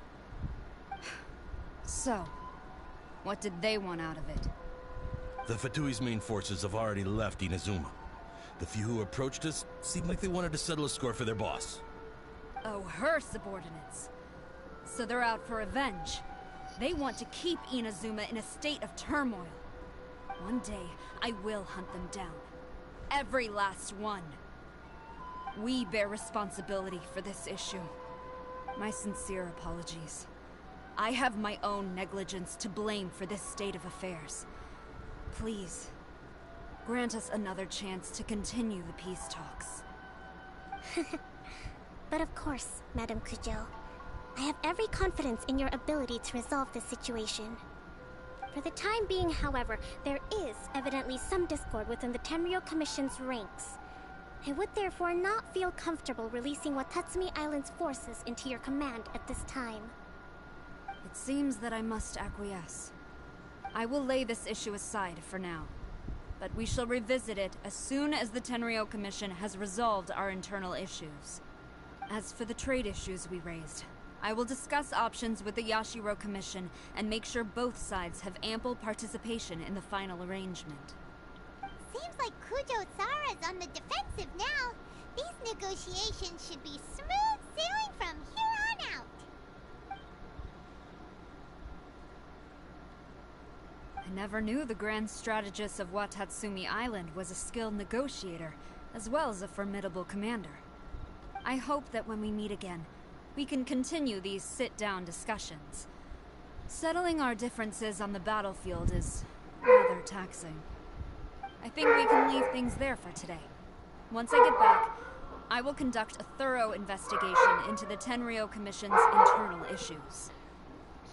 So, what did they want out of it? The Fatui's main forces have already left Inazuma. The few who approached us seemed like they wanted to settle a score for their boss. Oh, her subordinates. So they're out for revenge. They want to keep Inazuma in a state of turmoil. One day, I will hunt them down. Every last one. We bear responsibility for this issue. My sincere apologies. I have my own negligence to blame for this state of affairs. Please, grant us another chance to continue the peace talks. But of course, Madame Kujo. I have every confidence in your ability to resolve this situation. For the time being, however, there is evidently some discord within the Tenryou Commission's ranks. I would therefore not feel comfortable releasing Watatsumi Island's forces into your command at this time. It seems that I must acquiesce. I will lay this issue aside for now, but we shall revisit it as soon as the Tenryou Commission has resolved our internal issues. As for the trade issues we raised, I will discuss options with the Yashiro Commission and make sure both sides have ample participation in the final arrangement. Seems like Kujo-Sara's on the defensive now. These negotiations should be smooth sailing from here on out. I never knew the grand strategist of Watatsumi Island was a skilled negotiator, as well as a formidable commander. I hope that when we meet again, we can continue these sit-down discussions. Settling our differences on the battlefield is rather taxing. I think we can leave things there for today. Once I get back, I will conduct a thorough investigation into the Tenryou Commission's internal issues.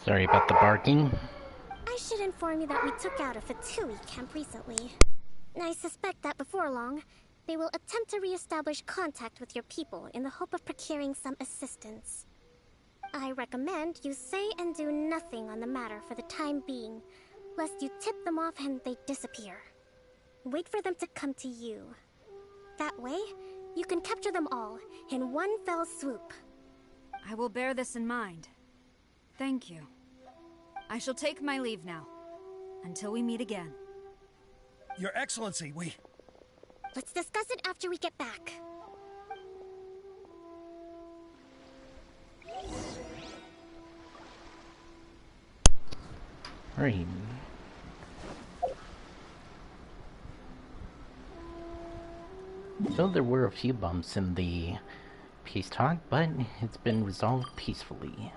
Sorry about the barking. I should inform you that we took out a Fatui camp recently. I suspect that before long, they will attempt to re-establish contact with your people in the hope of procuring some assistance. I recommend you say and do nothing on the matter for the time being, lest you tip them off and they disappear. Wait for them to come to you. That way, you can capture them all in one fell swoop. I will bear this in mind. Thank you. I shall take my leave now. Until we meet again. Your Excellency, we... Let's discuss it after we get back. Right. So there were a few bumps in the peace talk, but it's been resolved peacefully.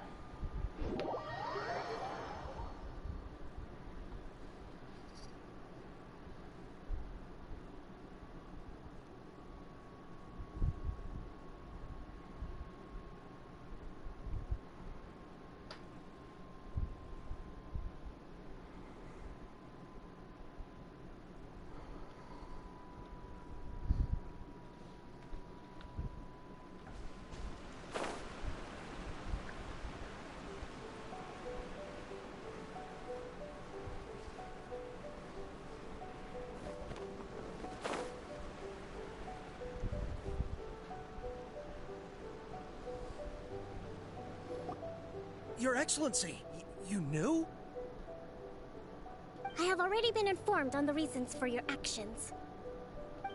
Your Excellency, you knew? I have already been informed on the reasons for your actions.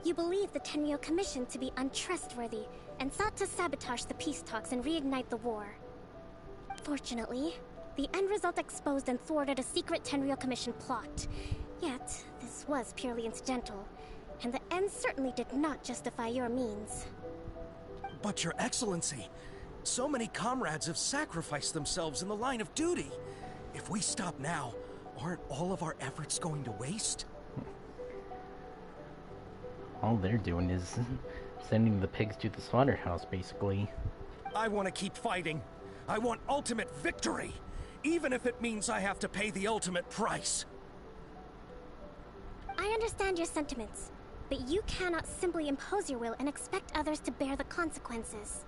You believe the Tenryo Commission to be untrustworthy and sought to sabotage the peace talks and reignite the war. Fortunately, the end result exposed and thwarted a secret Tenryo Commission plot. Yet, this was purely incidental, and the end certainly did not justify your means. But Your Excellency, so many comrades have sacrificed themselves in the line of duty. If we stop now, aren't all of our efforts going to waste? All they're doing is sending the pigs to the slaughterhouse, basically. I want to keep fighting. I want ultimate victory, even if it means I have to pay the ultimate price. I understand your sentiments, but you cannot simply impose your will and expect others to bear the consequences.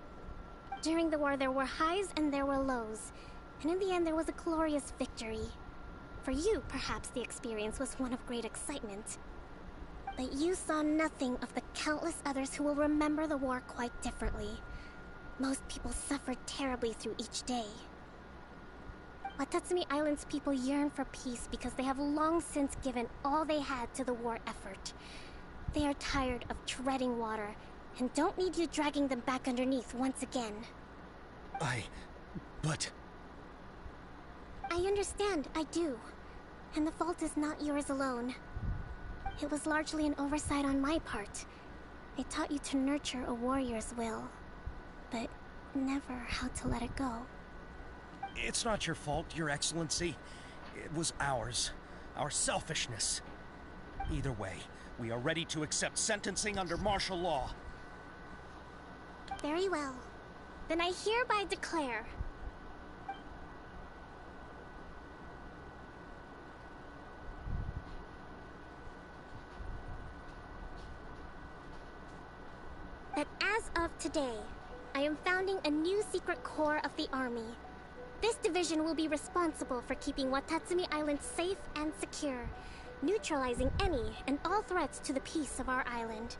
During the war, there were highs and there were lows, and in the end, there was a glorious victory. For you, perhaps the experience was one of great excitement. But you saw nothing of the countless others who will remember the war quite differently. Most people suffered terribly through each day. Watatsumi Island's people yearn for peace because they have long since given all they had to the war effort. They are tired of treading water and don't need you dragging them back underneath once again. But... I understand, I do. And the fault is not yours alone. It was largely an oversight on my part. I taught you to nurture a warrior's will, but never how to let it go. It's not your fault, Your Excellency. It was ours. Our selfishness. Either way, we are ready to accept sentencing under martial law. Very well. Then I hereby declare... that as of today, I am founding a new secret corps of the army. This division will be responsible for keeping Watatsumi Island safe and secure, neutralizing any and all threats to the peace of our island.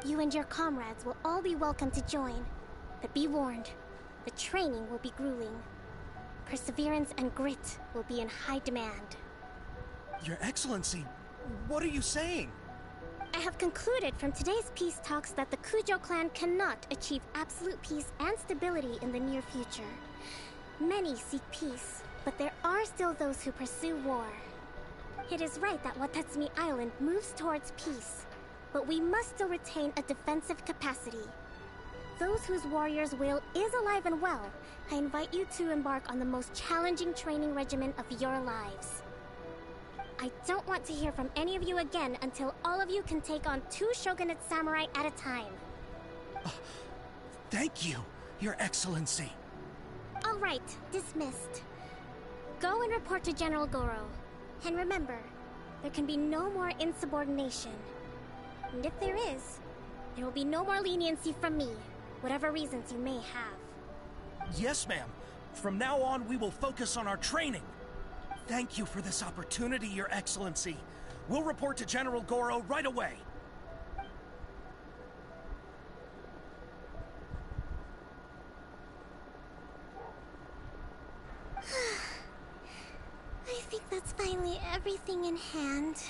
You and your comrades will all be welcome to join, but be warned, the training will be grueling. Perseverance and grit will be in high demand. Your Excellency, what are you saying? I have concluded from today's peace talks that the Kujo clan cannot achieve absolute peace and stability in the near future. Many seek peace, but there are still those who pursue war. It is right that Watatsumi Island moves towards peace, but we must still retain a defensive capacity. Those whose warrior's will is alive and well, I invite you to embark on the most challenging training regimen of your lives. I don't want to hear from any of you again until all of you can take on 2 shogunate samurai at a time. Thank you, Your Excellency. All right, dismissed. Go and report to General Goro. And remember, there can be no more insubordination. And if there is, there will be no more leniency from me, whatever reasons you may have. Yes, ma'am. From now on, we will focus on our training. Thank you for this opportunity, Your Excellency. We'll report to General Goro right away. I think that's finally everything in hand.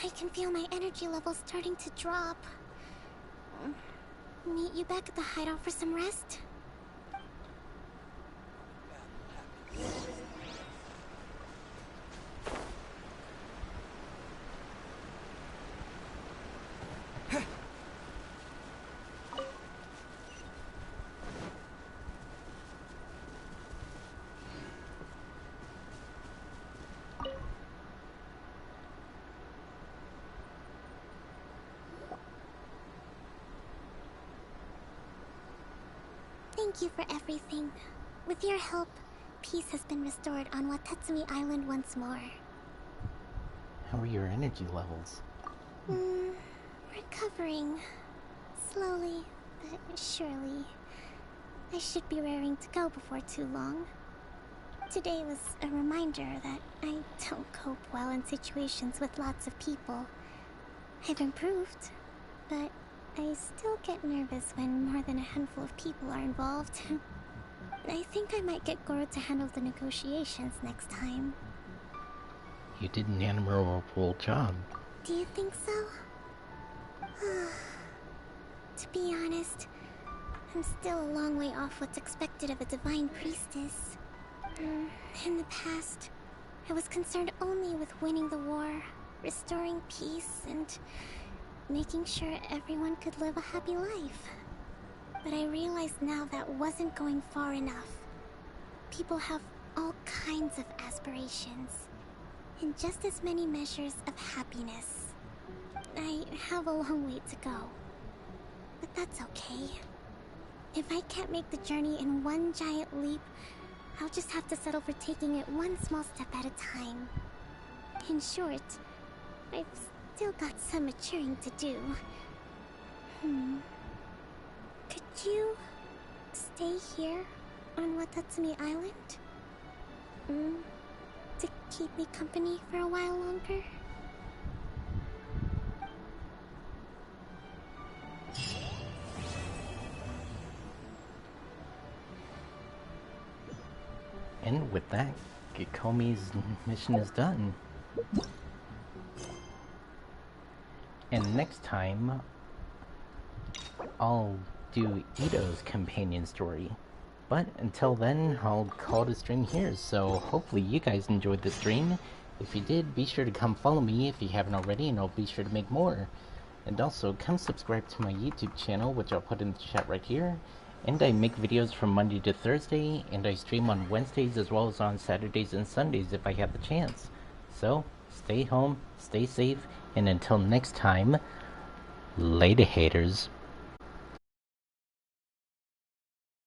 I can feel my energy levels starting to drop. Meet you back at the hideout for some rest? Thank you for everything. With your help, peace has been restored on Watatsumi Island once more. How are your energy levels? Recovering. Slowly, but surely. I should be raring to go before too long. Today was a reminder that I don't cope well in situations with lots of people. I've improved, but I still get nervous when more than a handful of people are involved. I think I might get Goro to handle the negotiations next time. You did an admirable job. Do you think so? To be honest, I'm still a long way off what's expected of a Divine Priestess. In the past, I was concerned only with winning the war, restoring peace, and making sure everyone could live a happy life. But I realize now that wasn't going far enough. People have all kinds of aspirations, and just as many measures of happiness. I have a long way to go, but that's okay. If I can't make the journey in one giant leap, I'll just have to settle for taking it one small step at a time. In short, I've still got some maturing to do. Could you stay here on Watatsumi Island? To keep me company for a while longer? And with that, Gikomi's mission is done. And next time, I'll do Ito's companion story. But until then, I'll call the stream here, so hopefully you guys enjoyed the stream. If you did, be sure to come follow me if you haven't already, and I'll be sure to make more. And also, come subscribe to my YouTube channel, which I'll put in the chat right here. And I make videos from Monday to Thursday, and I stream on Wednesdays as well as on Saturdays and Sundays if I have the chance. So, stay home, stay safe, and until next time, later haters.